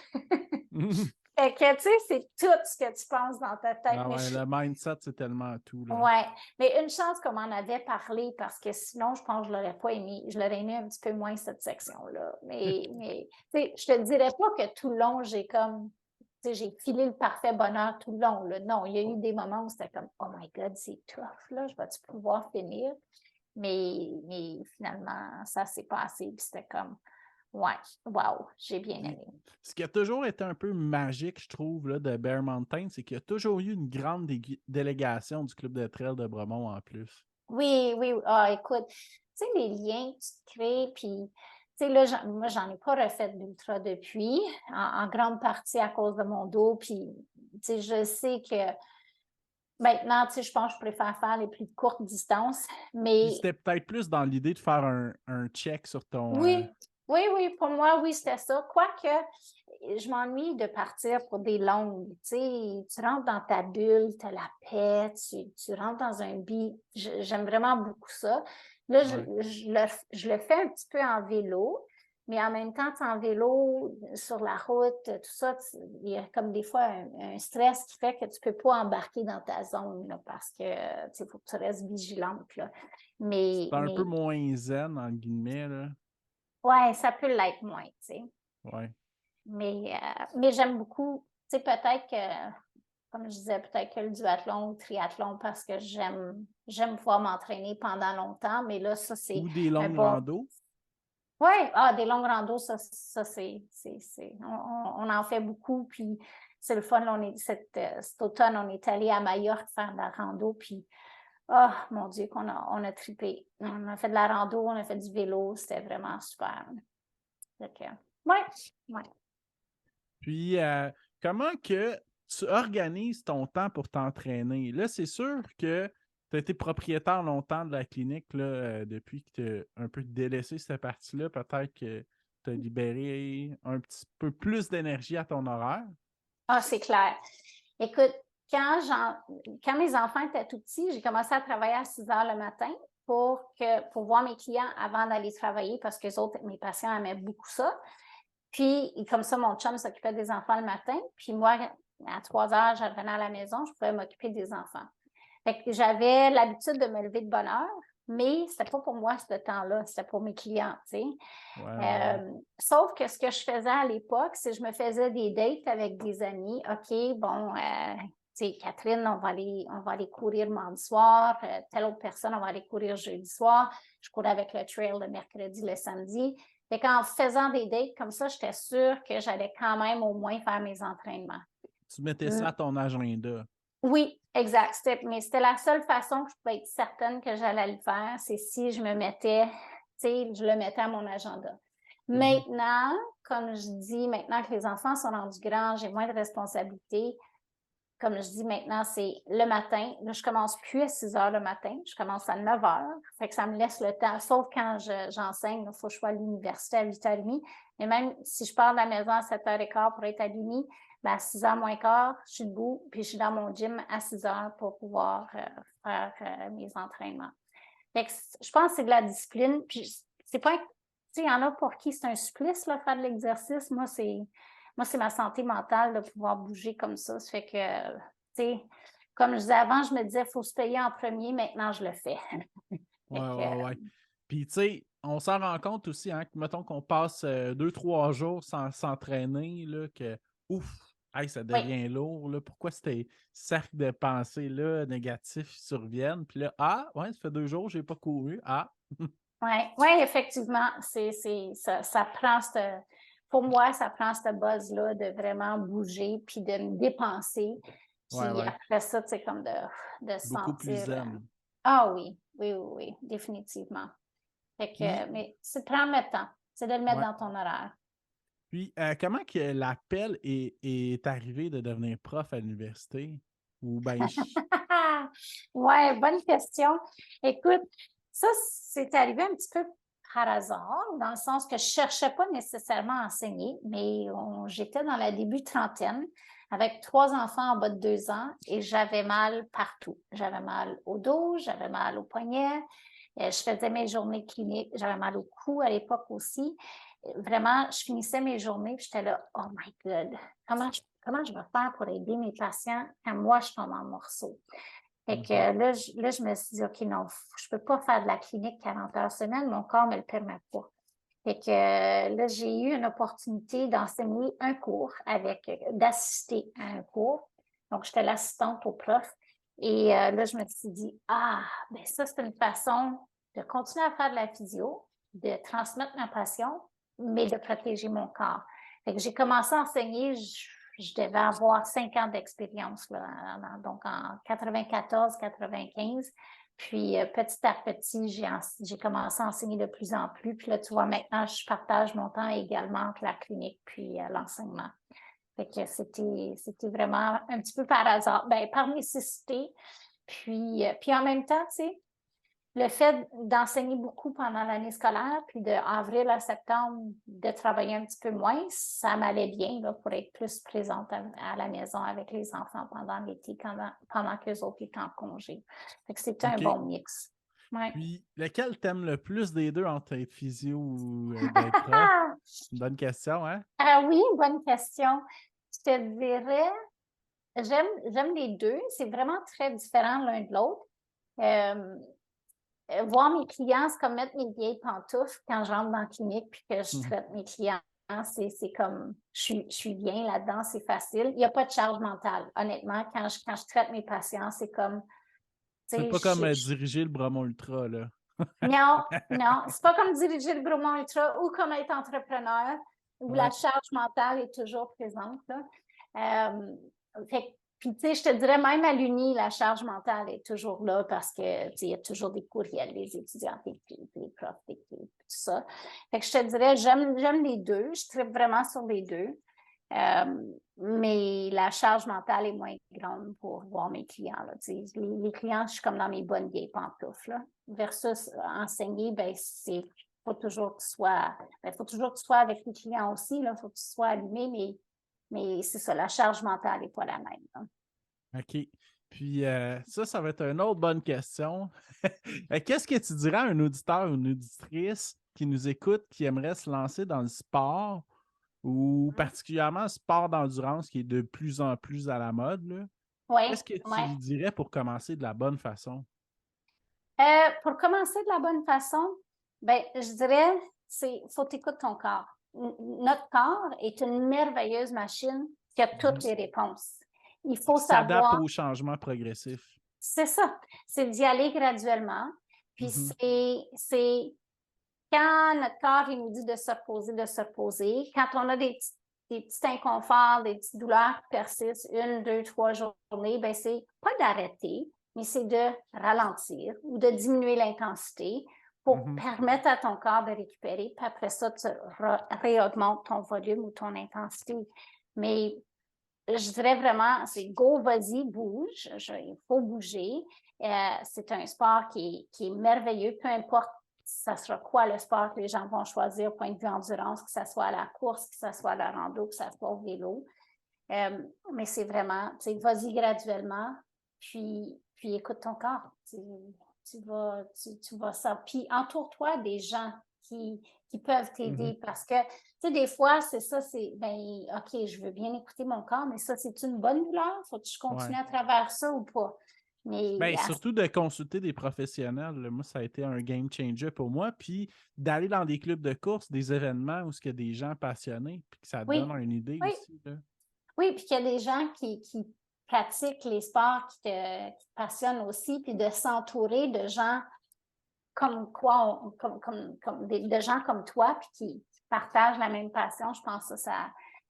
Fait que, tu sais, c'est tout ce que tu penses dans ta tête. Ah Mais ouais, le mindset, c'est tellement tout, là. ouais, mais une chance qu'on m'en avait parlé parce que sinon, je pense que je l'aurais pas aimé. Je l'aurais aimé un petit peu moins, cette section-là. Mais tu sais, je te dirais pas que tout le long, tu sais, j'ai filé le parfait bonheur tout le long, là. Non, il y a eu des moments où c'était comme, oh my God, c'est tough, là, je vais-tu pouvoir finir? Mais finalement, ça s'est passé, puis c'était comme, ouais, wow, j'ai bien Puis, aimé. ce qui a toujours été un peu magique, je trouve, là, de Bear Mountain, c'est qu'il y a toujours eu une grande délégation du Club de trail de Bromont en plus. Oui, oui, oui. Ah, écoute, tu sais, les liens que tu te crées, puis, tu sais, là, moi, j'en ai pas refait d'ultra depuis, en grande partie à cause de mon dos, puis, tu sais, je sais que maintenant, tu sais, je pense que je préfère faire les plus courtes distances, Puis mais c'était peut-être plus dans l'idée de faire un check sur ton. oui, oui, oui, pour moi, oui, c'était ça. Quoique, je m'ennuie de partir pour des longues. Tu sais, tu rentres dans ta bulle, tu as la paix, tu rentres dans un beat. J'aime vraiment beaucoup ça. Là, Ouais. je le fais un petit peu en vélo, mais en même temps, tu es en vélo, sur la route, tout ça, il y a comme des fois un stress qui fait que tu ne peux pas embarquer dans ta zone, là, parce que, tu sais, il faut que tu restes vigilante, là. C'est un peu Mais moins zen, entre guillemets, là. ouais, ça peut l'être moins, tu sais. Ouais. Mais j'aime beaucoup, tu sais, peut-être que, comme je disais, peut-être que le duathlon ou le triathlon, parce que j'aime pouvoir m'entraîner pendant longtemps, mais là, ça, c'est Ou des un longues bon. randos. Oui, des longues randos, ça on en fait beaucoup, puis c'est le fun. Cet automne, on est allé à Majorque faire de la rando, puis, oh mon Dieu, on a trippé. On a fait de la rando, on a fait du vélo, c'était vraiment super. Donc, ouais, ouais. Puis, comment que tu organises ton temps pour t'entraîner? Là, c'est sûr que tu as été propriétaire longtemps de la clinique là, depuis que tu as un peu délaissé cette partie-là. Peut-être que tu as libéré un petit peu plus d'énergie à ton horaire. Ah, c'est clair. Écoute, quand mes enfants étaient tout petits, j'ai commencé à travailler à 6 heures le matin pour voir mes clients avant d'aller travailler parce que mes patients aimaient beaucoup ça. Puis, comme ça, mon chum s'occupait des enfants le matin. Puis moi, à 3 heures, je revenais à la maison, je pouvais m'occuper des enfants. Fait que j'avais l'habitude de me lever de bonne heure, mais c'était pas pour moi ce temps-là, c'était pour mes clients, tu sais. Ouais. Sauf que ce que je faisais à l'époque, c'est que je me faisais des dates avec des amis. OK, bon, tu sais, Catherine, on va aller courir mardi soir. Telle autre personne, on va aller courir jeudi soir. Je courais avec le trail le mercredi, le samedi. Fait qu'en faisant des dates comme ça, j'étais sûre que j'allais quand même au moins faire mes entraînements. Tu mettais ça à ton agenda. Oui, exact. Mais c'était la seule façon que je pouvais être certaine que j'allais le faire, c'est si je me mettais, tu sais, je le mettais à mon agenda. Maintenant, comme je dis, maintenant que les enfants sont rendus grands, j'ai moins de responsabilités. Comme je dis maintenant, c'est le matin. Là, je commence plus à 6 heures le matin. Je commence à 9 heures. Fait que ça me laisse le temps, sauf quand j'enseigne, il faut que je sois à l'université à 8h30. Mais même si je pars de la maison à 7h15 pour être à l'uni, ben à 6h moins quart, je suis debout, puis je suis dans mon gym à 6 heures pour pouvoir faire mes entraînements. Fait que je pense que c'est de la discipline. Puis c'est pas, tu sais, il y en a pour qui c'est un supplice, là, faire de l'exercice. Moi, c'est ma santé mentale de pouvoir bouger comme ça. Ça fait que, tu sais, comme je disais avant, je me disais, il faut se payer en premier. Maintenant, je le fais. Ouais. Puis, tu sais, on s'en rend compte aussi, hein, que mettons qu'on passe 2, 3 jours sans s'entraîner, là, que ouf, hey, ça Oui, devient lourd. Là. Pourquoi ces cercles de pensées-là négatifs surviennent? Puis là, ah, ouais, ça fait 2 jours, j'ai pas couru. Ah, oui, effectivement. Ça prend pour moi, ça prend ce buzz-là de vraiment bouger puis de me dépenser. Puis ouais. après ça, tu sais, comme de se Beaucoup plus sentir. zen. Ah oui, définitivement. Fait Puis, que, mais c'est de prendre le temps, c'est de le mettre ouais. dans ton horaire. Puis, comment que l'appel est arrivé de devenir prof à l'université? Ou ben, Ouais, bonne question. Écoute, ça, c'est arrivé un petit peu par hasard, dans le sens que je cherchais pas nécessairement à enseigner, mais j'étais dans la début trentaine avec 3 enfants en bas de 2 ans et j'avais mal partout. J'avais mal au dos, j'avais mal au poignet, je faisais mes journées cliniques, j'avais mal au cou à l'époque aussi. Vraiment, je finissais mes journées puis j'étais là, oh my God, comment je vais faire pour aider mes patients quand moi je tombe en morceaux? Fait que là, je me suis dit, OK, non, je peux pas faire de la clinique 40 heures semaine, mon corps me le permet pas. Fait que là, j'ai eu une opportunité d'enseigner un cours d'assister à un cours. Donc, j'étais l'assistante au prof. Et là, je me suis dit, ben ça, c'est une façon de continuer à faire de la physio, de transmettre ma passion, mais de protéger mon corps. Fait que j'ai commencé à enseigner, je devais avoir 5 ans d'expérience, là, donc en 94-95. Puis petit à petit, j'ai commencé à enseigner de plus en plus. Puis là, tu vois, maintenant, je partage mon temps également entre la clinique puis l'enseignement. Fait que c'était vraiment un petit peu par hasard, ben, par nécessité. Puis en même temps, tu sais, le fait d'enseigner beaucoup pendant l'année scolaire, puis de avril à septembre, de travailler un petit peu moins, ça m'allait bien là, pour être plus présente à la maison avec les enfants pendant l'été, pendant qu'eux autres étaient en congé. Fait que c'était un OK. bon mix. Ouais. Puis, lequel t'aimes le plus des deux entre être physio ou d'être prof? Une bonne question, hein? Ah oui, bonne question. Je te dirais, j'aime les deux. C'est vraiment très différent l'un de l'autre. Euh, Voir mes clients, c'est comme mettre mes vieilles pantoufles quand j'entre dans la clinique puis que je traite mes clients. C'est comme, je suis bien là-dedans, c'est facile. Il n'y a pas de charge mentale. Honnêtement, quand je traite mes patients, c'est comme, C'est tu pas comme sais, diriger le Bromont Ultra, là. non, c'est pas comme diriger le Groupement Ultra ou comme être entrepreneur où la Ouais. charge mentale est toujours présente, là. Puis, tu sais, je te dirais, même à l'Uni, la charge mentale est toujours là parce que, tu sais, il y a toujours des courriels, des étudiants, des profs, tout ça. Fait que je te dirais, j'aime les deux. Je tripe vraiment sur les deux. Mais la charge mentale est moins grande pour voir mes clients, là. Tu sais, les clients, je suis comme dans mes bonnes vieilles pantoufles, là. Versus enseigner, ben, faut toujours que faut toujours que tu sois avec les clients aussi, là. Faut que tu sois allumé, mais c'est ça, la charge mentale n'est pas la même, là. OK. Puis, ça va être une autre bonne question. Qu'est-ce que tu dirais à un auditeur ou une auditrice qui nous écoute, qui aimerait se lancer dans le sport, ou particulièrement le sport d'endurance qui est de plus en plus à la mode, là, Oui, qu'est-ce que tu oui. lui dirais pour commencer de la bonne façon? Pour commencer de la bonne façon, ben, je dirais, faut t'écouter ton corps. Notre corps est une merveilleuse machine qui a toutes les réponses. Il faut Qui s'adapte savoir, aux changements progressifs. c'est ça, c'est d'y aller graduellement. Puis Mhm. c'est quand notre corps il nous dit de se reposer, quand on a des petits inconforts, des petites douleurs qui persistent, 1, 2, 3 journées, ben c'est pas d'arrêter, mais c'est de ralentir ou de diminuer l'intensité pour Mhm. permettre à ton corps de récupérer, puis après ça, tu réaugmentes ton volume ou ton intensité. Mais je dirais vraiment, c'est go, vas-y, bouge. Il faut bouger. C'est un sport qui est merveilleux, peu importe ça sera quoi le sport que les gens vont choisir, point de vue endurance, que ce soit à la course, que ce soit à la rando, que ce soit au vélo. Mais c'est vraiment, tu sais, vas-y graduellement, puis écoute ton corps. Tu vas ça. Puis entoure-toi des gens qui peuvent t'aider Mhm. parce que, tu sais, des fois, c'est ça, ben, OK, je veux bien écouter mon corps, mais ça, c'est une bonne douleur? Faut que je continue Ouais. à travers ça ou pas? Mais, Ben, surtout de consulter des professionnels. Là. Moi, ça a été un game changer pour moi. Puis d'aller dans des clubs de course, des événements où il y a des gens passionnés, puis que ça te donne oui, une idée oui, aussi. Là. oui, puis qu'il y a des gens qui pratiquent les sports qui te passionnent aussi, puis de s'entourer de gens comme quoi, comme de gens comme toi, puis qui partagent la même passion, je pense que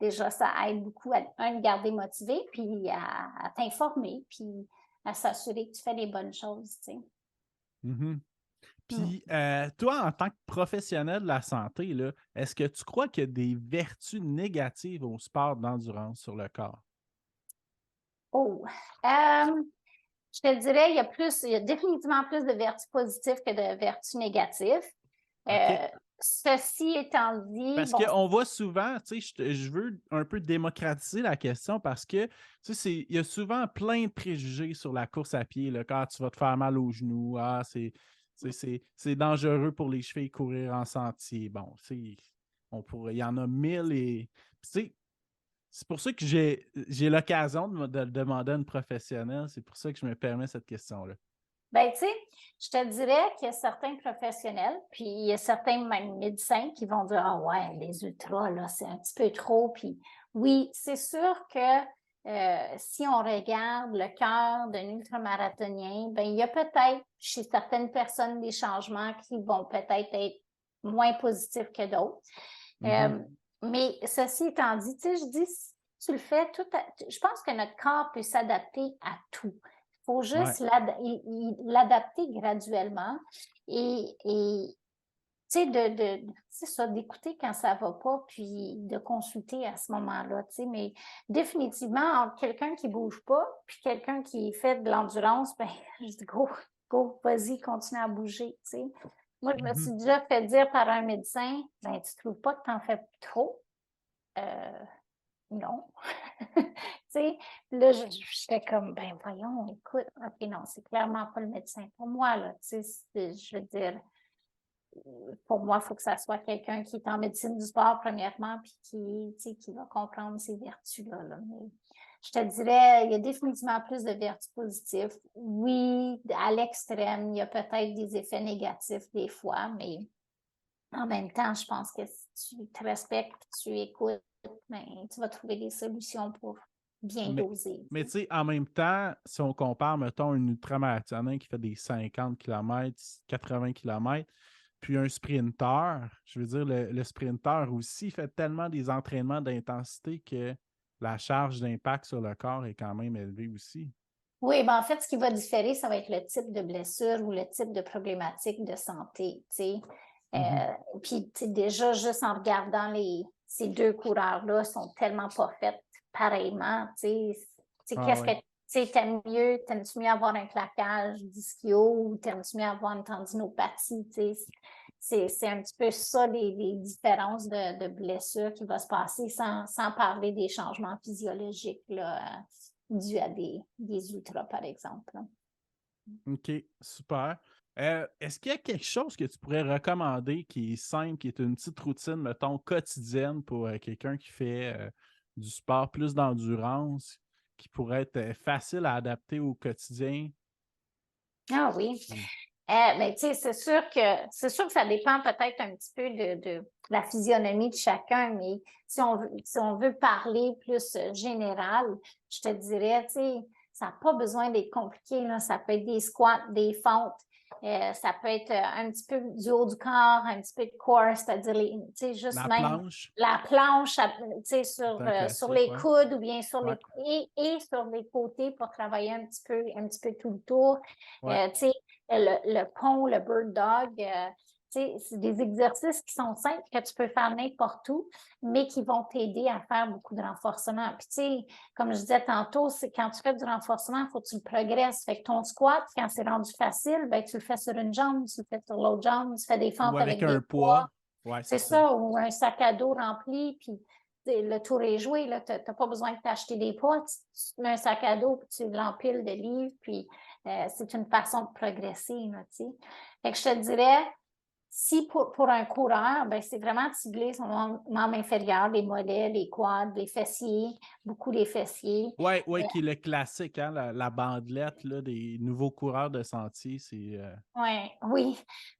déjà, ça aide beaucoup à, garder motivé, puis à t'informer, puis à s'assurer que tu fais les bonnes choses, tu sais. Mhm. Mm. Puis, toi, en tant que professionnel de la santé, là, est-ce que tu crois qu'il y a des vertus négatives au sport d'endurance sur le corps? Oh, je te dirais, il y a définitivement plus de vertus positives que de vertus négatives. OK? Ceci étant dit, Parce bon, qu'on voit souvent, tu sais, je veux un peu démocratiser la question parce que, tu sais, il y a souvent plein de préjugés sur la course à pied, là, quand tu vas te faire mal aux genoux, c'est dangereux pour les chevilles courir en sentier. Bon, il y en a mille et, tu sais, c'est pour ça que j'ai l'occasion de le demander à une professionnelle, c'est pour ça que je me permets cette question-là. ben, tu sais, je te dirais qu'il y a certains professionnels, puis il y a certains même médecins qui vont dire, ah ouais, les ultras, là, c'est un petit peu trop. Puis oui, c'est sûr que si on regarde le cœur d'un ultramarathonien, ben, il y a peut-être chez certaines personnes des changements qui vont peut-être être moins positifs que d'autres. Mhm. Euh, mais ceci étant dit, tu sais, je dis, si tu le fais je pense que notre corps peut s'adapter à tout. Il faut Ouais. juste l'adapter graduellement et tu sais, c'est ça, d'écouter quand ça va pas, puis de consulter à ce moment-là, tu sais, mais définitivement, entre quelqu'un qui bouge pas, puis quelqu'un qui fait de l'endurance, ben, je dis, go, vas-y, continue à bouger, tu sais. Moi, je me suis Mhm. déjà fait dire par un médecin, ben, tu trouves pas que t'en fais trop? Euh, non. Tu sais, là, j'étais comme, ben voyons, écoute, ok, non, c'est clairement pas le médecin pour moi, là, tu sais, je veux dire, pour moi, il faut que ça soit quelqu'un qui est en médecine du sport, premièrement, puis qui, tu sais, qui va comprendre ces vertus-là, là. Mais je te dirais, il y a définitivement plus de vertus positives. Oui, à l'extrême, il y a peut-être des effets négatifs des fois, mais en même temps, je pense que si tu te respectes, tu écoutes, ben, tu vas trouver des solutions pour bien Mais, doser. mais tu sais, en même temps, si on compare, mettons, un ultramarathonien qui fait des 50 km, 80 km, puis un sprinter, je veux dire, le sprinter aussi fait tellement des entraînements d'intensité que la charge d'impact sur le corps est quand même élevée aussi. Oui, ben en fait, ce qui va différer, ça va être le type de blessure ou le type de problématique de santé, tu sais. Mhm. Puis, tu sais, déjà, juste en regardant ces deux coureurs-là, sont tellement pas faites pareillement, tu sais. Ah Qu'est-ce que, oui. tu sais, t'aimes-tu mieux avoir un claquage d'ischio ou t'aimes-tu mieux avoir une tendinopathie, tu sais. C'est un petit peu ça, les différences de blessures qui vont se passer sans parler des changements physiologiques, là, dus à des ultras, par exemple, là. OK, super. Est-ce qu'il y a quelque chose que tu pourrais recommander qui est simple, qui est une petite routine, mettons, quotidienne pour quelqu'un qui fait du sport plus d'endurance, qui pourrait être facile à adapter au quotidien? Ah oui. Mm. Ben, tu sais, c'est sûr que ça dépend peut-être un petit peu de la physionomie de chacun, mais si on veut parler plus général, je te dirais, tu sais, ça n'a pas besoin d'être compliqué, là. Ça peut être des squats, des fentes, ça peut être un petit peu du haut du corps, un petit peu de core, c'est-à-dire tu sais, juste La même planche, la planche, tu sais, c'est un sur classique, les ouais. coudes ou bien Ouais, et sur les côtés pour travailler un petit peu tout le tour. ouais. Tu sais, le pont, le bird dog, tu sais, c'est des exercices qui sont simples, que tu peux faire n'importe où, mais qui vont t'aider à faire beaucoup de renforcement. Puis, tu sais, comme je disais tantôt, c'est quand tu fais du renforcement, il faut que tu le progresses. Fait que ton squat, quand c'est rendu facile, ben, tu le fais sur une jambe, tu le fais sur l'autre jambe, tu fais des Ou fentes avec avec un des poids. poids. Ouais, C'est c'est ça. ça, ou un sac à dos rempli, puis le tour est joué, là, tu n'as pas besoin de t'acheter des poids, tu mets un sac à dos, puis tu l'empiles de livres, puis c'est une façon de progresser, là, tu sais. Fait que je te dirais, si pour un coureur, ben, c'est vraiment de cibler son membre inférieur, les mollets, les quads, les fessiers, beaucoup les fessiers. Ouais, ouais, qui est le classique, hein, la bandelette là, des nouveaux coureurs de sentier, c'est Ouais, oui.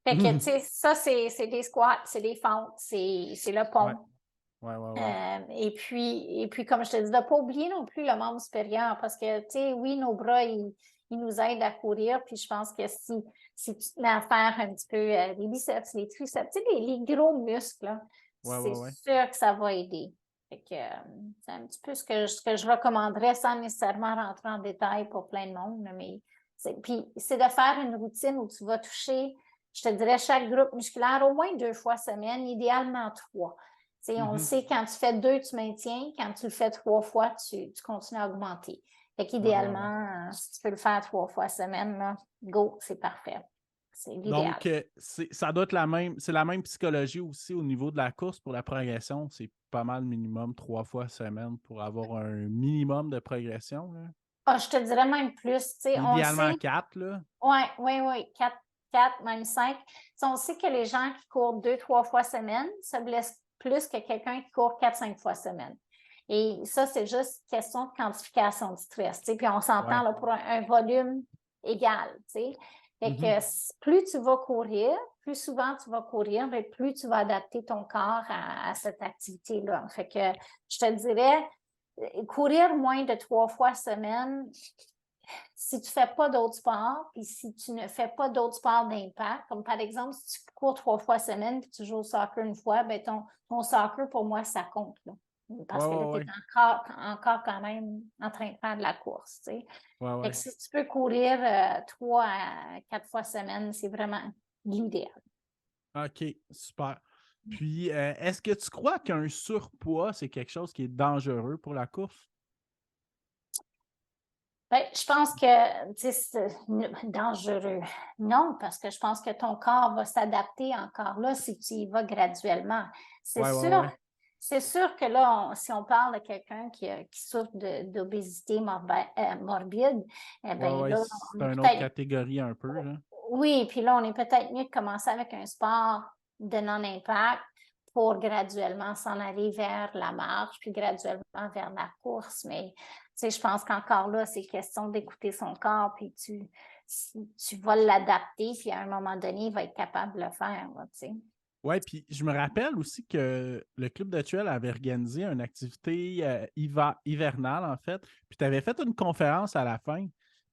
Fait que, tu sais, ça, c'est des squats, c'est des fentes, c'est le Ouais, pont. ouais, ouais, ouais. Et puis, comme je te dis, de ne pas oublier non plus le membre supérieur parce que, tu sais, oui, nos bras, ils nous aident à courir. Puis je pense que si tu te mets à faire un petit peu les biceps, les triceps, tu sais, les gros muscles, là, Ouais, c'est ouais, ouais. sûr que ça va aider. Fait que, c'est un petit peu ce que je recommanderais sans nécessairement rentrer en détail pour plein de monde. Là, mais puis c'est de faire une routine où tu vas toucher, je te dirais, chaque groupe musculaire au moins 2 fois semaine, idéalement 3. On le Mhm. sait, quand tu fais 2, tu maintiens. Quand tu le fais 3 fois, tu continues à augmenter. Fait Ouais, ouais, ouais. qu'idéalement, si tu peux le faire 3 fois semaine, là, go, c'est parfait. C'est l'idéal. Donc, ça doit être c'est la même psychologie aussi au niveau de la course pour la progression. C'est pas mal minimum 3 fois semaine pour avoir un minimum de progression, là. Ah, je te dirais même plus. On le Idéalement sait. 4, là. Oui, oui, oui. 4, même 5. On sait que les gens qui courent 2, 3 fois semaine se blessent plus que quelqu'un qui court 4, 5 fois semaine. Et ça, c'est juste question de quantification du stress. Puis on s'entend Ouais. là, pour un volume égal. Fait Mhm. que plus tu vas courir, plus souvent tu vas courir, mais plus tu vas adapter ton corps à cette activité-là. Fait que je te dirais, courir moins de 3 fois semaine, si tu ne fais pas d'autres sports, puis si tu ne fais pas d'autres sports d'impact, comme par exemple, si tu cours 3 fois semaine puis tu joues au soccer une fois, ben ton soccer, pour moi, ça compte. Là. Ouais, Parce que là, ouais, tu es ouais. encore quand même en train de faire de la course. Ouais, Fait que ouais. si tu peux courir 3 à 4 fois semaine, c'est vraiment l'idéal. OK, super. Puis, est-ce que tu crois qu'un surpoids, c'est quelque chose qui est dangereux pour la course? Ben, je pense que c'est dangereux. Non, parce que je pense que ton corps va s'adapter encore là si tu y vas graduellement. C'est Ouais, ouais, sûr, ouais. c'est sûr que là, si on parle de quelqu'un qui souffre d'obésité morbide, eh Ouais, ben ouais. là, C'est on est une autre peut-être catégorie un peu, là. oui, puis là, on est peut-être mieux de commencer avec un sport de non-impact pour graduellement s'en aller vers la marche, puis graduellement vers la course. Mais je pense qu'encore là, c'est question d'écouter son corps, puis tu vas l'adapter, puis à un moment donné, il va être capable de le faire, là, tu sais. Ouais, puis je me rappelle aussi que le Club de Tuel avait organisé une activité hivernale, en fait. Puis tu avais fait une conférence à la fin.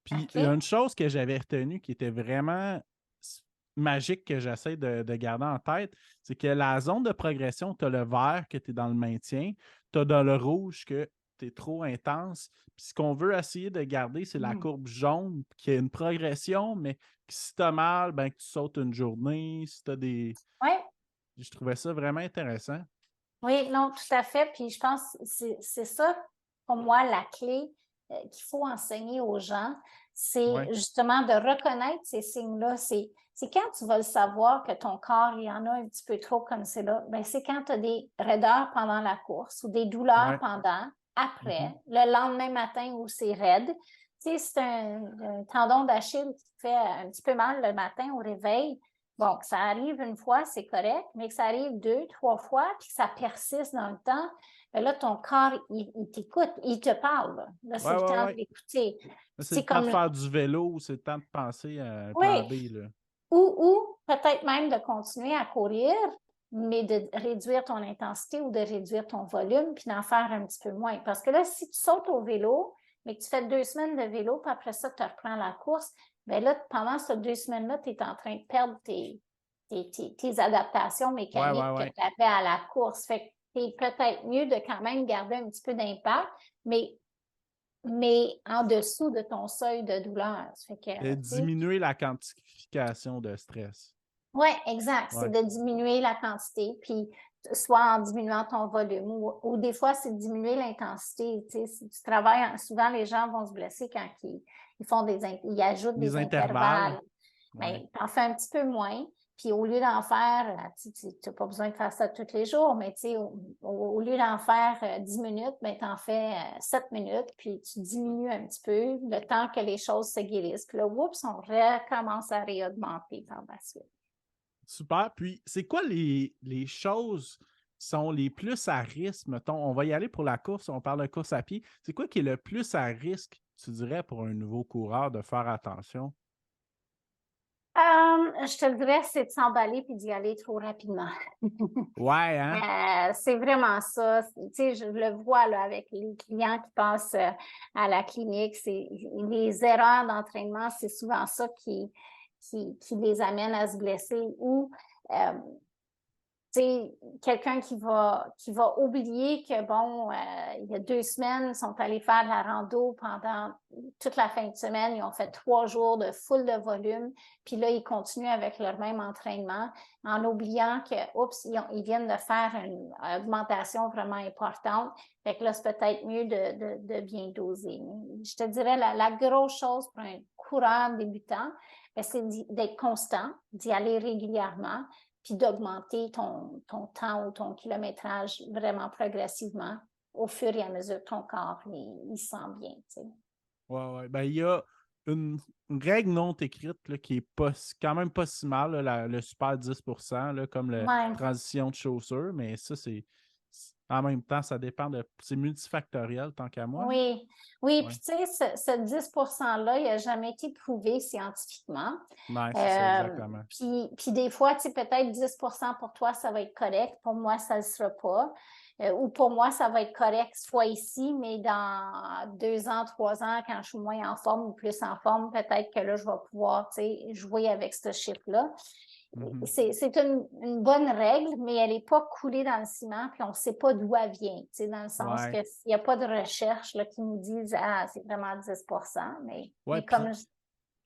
Puis il y a OK? une chose que j'avais retenue qui était vraiment magique que j'essaie de garder en tête, c'est que la zone de progression, tu as le vert que tu es dans le maintien, tu as dans le rouge que tu es trop intense. Puis ce qu'on veut essayer de garder, c'est la Mm. courbe jaune, qui a une progression, mais que si tu as mal, ben, que tu sautes une journée, si tu as des. Oui, Je trouvais ça vraiment intéressant. oui, non, tout à fait. Puis je pense que c'est ça, pour moi, la clé qu'il faut enseigner aux gens, c'est Ouais, justement de reconnaître ces signes-là. C'est quand tu vas le savoir que ton corps, il y en a un petit peu trop comme c'est là, ben c'est quand tu as des raideurs pendant la course ou des douleurs ouais. pendant, Mhm. après, le lendemain matin où c'est raide. sais, c'est un tendon d'Achille qui te fait un petit peu mal le matin au réveil. Bon, que ça arrive une fois, c'est correct, mais que ça arrive 2, 3 fois, puis que ça persiste dans le temps, ben là, ton corps, il t'écoute, il te parle. Là, c'est Ouais, le ouais, temps de ouais. l'écouter. Là, c'est le C'est temps de comme, faire du vélo, c'est le temps de penser à un plan oui, B, là. ou peut-être même de continuer à courir, mais de réduire ton intensité ou de réduire ton volume, puis d'en faire un petit peu moins. Parce que là, si tu sautes au vélo, mais que tu fais 2 semaines de vélo, puis après ça, tu reprends la course, bien là, pendant ces 2 semaines-là, tu es en train de perdre tes adaptations Ouais, mécaniques ouais, que ouais. tu avais à la course. Fait que c'est peut-être mieux de quand même garder un petit peu d'impact, mais en dessous de ton seuil de douleur. Fait que, Et tu sais, diminuer la quantification de stress. oui, exact. C'est Ouais. de diminuer la quantité, puis soit en diminuant ton volume ou des fois, c'est de diminuer l'intensité. Tu sais, si tu travailles, souvent les gens vont se blesser quand ils font ils ajoutent Les des intervalles. intervalles. Ouais. Mais tu en fais un petit peu moins. Puis au lieu d'en faire, tu n'as pas besoin de faire ça tous les jours, mais tu sais, au lieu d'en faire 10 minutes, ben, tu en fais 7 minutes, puis tu diminues un petit peu le temps que les choses se guérissent. Puis là, oups, on recommence à réaugmenter par la suite. Super. Puis, c'est quoi les choses qui sont les plus à risque? Mettons, on va y aller pour la course, on parle de course à pied. C'est quoi qui est le plus à risque, tu dirais, pour un nouveau coureur de faire attention? Je te le dirais, c'est de s'emballer puis d'y aller trop rapidement. Ouais, hein? C'est vraiment ça. Tu sais, je le vois là, avec les clients qui passent à la clinique. C'est les erreurs d'entraînement, c'est souvent ça qui les amène à se blesser ou euh, sais, quelqu'un qui va oublier que, bon, il y a 2 semaines, ils sont allés faire de la rando pendant toute la fin de semaine. Ils ont fait 3 jours de full de volume. Puis là, ils continuent avec leur même entraînement en oubliant que, oups, ils viennent de faire une augmentation vraiment importante. Fait que là, c'est peut-être mieux de bien doser. Mais je te dirais, la grosse chose pour un coureur débutant, ben, c'est d'être constant, d'y aller régulièrement, puis d'augmenter ton temps ou ton kilométrage vraiment progressivement au fur et à mesure que ton corps il sent bien. Tu sais. Ouais, ouais. Ben, il y a une règle non écrite là, qui est pas, quand même pas si mal, là, le super 10%, là, comme la Ouais. transition de chaussures, mais ça, en même temps, ça dépend de. C'est multifactoriel tant qu'à moi. Là. Oui, oui, Ouais. puis tu sais, ce 10%-là, il n'a jamais été prouvé scientifiquement. Ouais, c'est ça, exactement. Puis des fois, tu sais, peut-être 10% pour toi, ça va être correct. Pour moi, ça ne le sera pas. Ou pour moi, ça va être correct cette fois ici, mais dans 2 ans, 3 ans, quand je suis moins en forme ou plus en forme, peut-être que là, je vais pouvoir, tu sais, jouer avec ce chiffre-là. Mhm. C'est une bonne règle, mais elle n'est pas coulée dans le ciment, puis on ne sait pas d'où elle vient, tu sais, dans le sens Ouais. qu'il n'y a pas de recherche là, qui nous dise ah, c'est vraiment 10%, Ouais, mais comme puis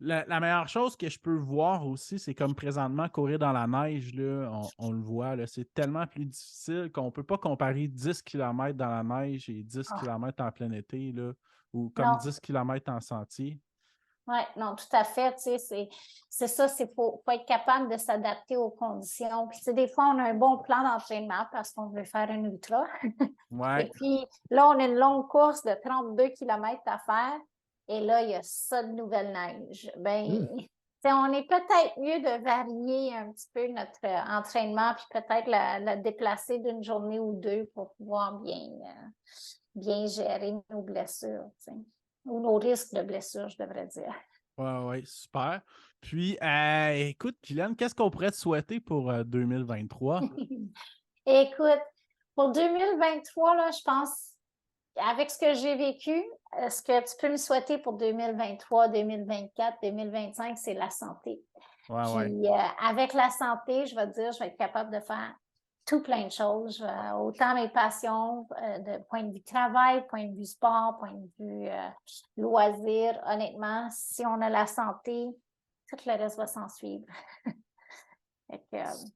la meilleure chose que je peux voir aussi, c'est comme présentement courir dans la neige, là, on le voit, là, c'est tellement plus difficile qu'on ne peut pas comparer 10 km dans la neige et 10 ah, km en plein été, là, ou comme non, 10 km en sentier. ouais, non, tout à fait, tu sais, c'est ça, faut être capable de s'adapter aux conditions. Puis, tu sais, des fois, on a un bon plan d'entraînement parce qu'on veut faire un ultra. Ouais. Et puis, là, on a une longue course de 32 km à faire. Et là, il y a ça de nouvelle neige. Ben, Hmm. tu sais, on est peut-être mieux de varier un petit peu notre entraînement, puis peut-être la déplacer d'une journée ou deux pour pouvoir bien gérer nos blessures, tu sais. Ou nos risques de blessures, je devrais dire. Ouais, ouais, super. Puis, écoute, Kylian, qu'est-ce qu'on pourrait te souhaiter pour 2023? Écoute, pour 2023, là, je pense, avec ce que j'ai vécu, ce que tu peux me souhaiter pour 2023, 2024, 2025, c'est la santé. Ouais, ouais. Puis, avec la santé, je vais te dire, je vais être capable de faire tout plein de choses, autant mes passions, de point de vue travail, point de vue sport, point de vue loisir. Honnêtement, si on a la santé, tout le reste va s'en suivre. Fait que, ouais.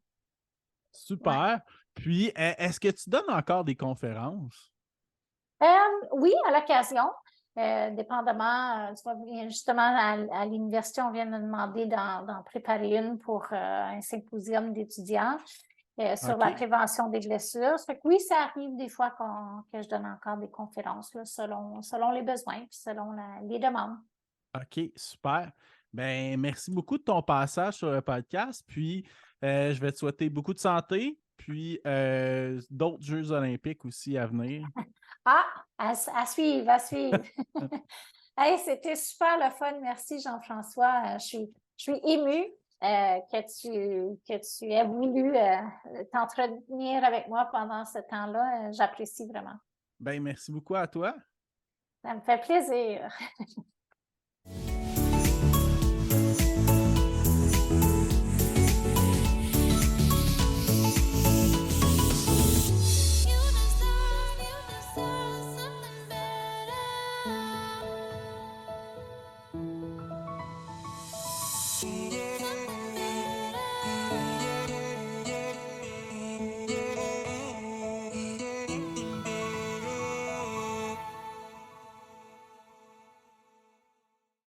Super. Puis, est-ce que tu donnes encore des conférences? Oui, à l'occasion. Dépendamment, tu vois, justement, à l'université, on vient de demander d'en préparer une pour un symposium d'étudiants. sur la OK. prévention des blessures. Ça fait que oui, ça arrive des fois que je donne encore des conférences là, selon les besoins puis selon les demandes. OK, super. Ben, merci beaucoup de ton passage sur le podcast. Puis, je vais te souhaiter beaucoup de santé, puis d'autres Jeux olympiques aussi à venir. Ah, à suivre, à suivre. Hey, c'était super le fun. Merci, Jean-François. Je suis émue que tu aies voulu t'entretenir avec moi pendant ce temps-là. J'apprécie vraiment. Ben, merci beaucoup à toi. Ça me fait plaisir.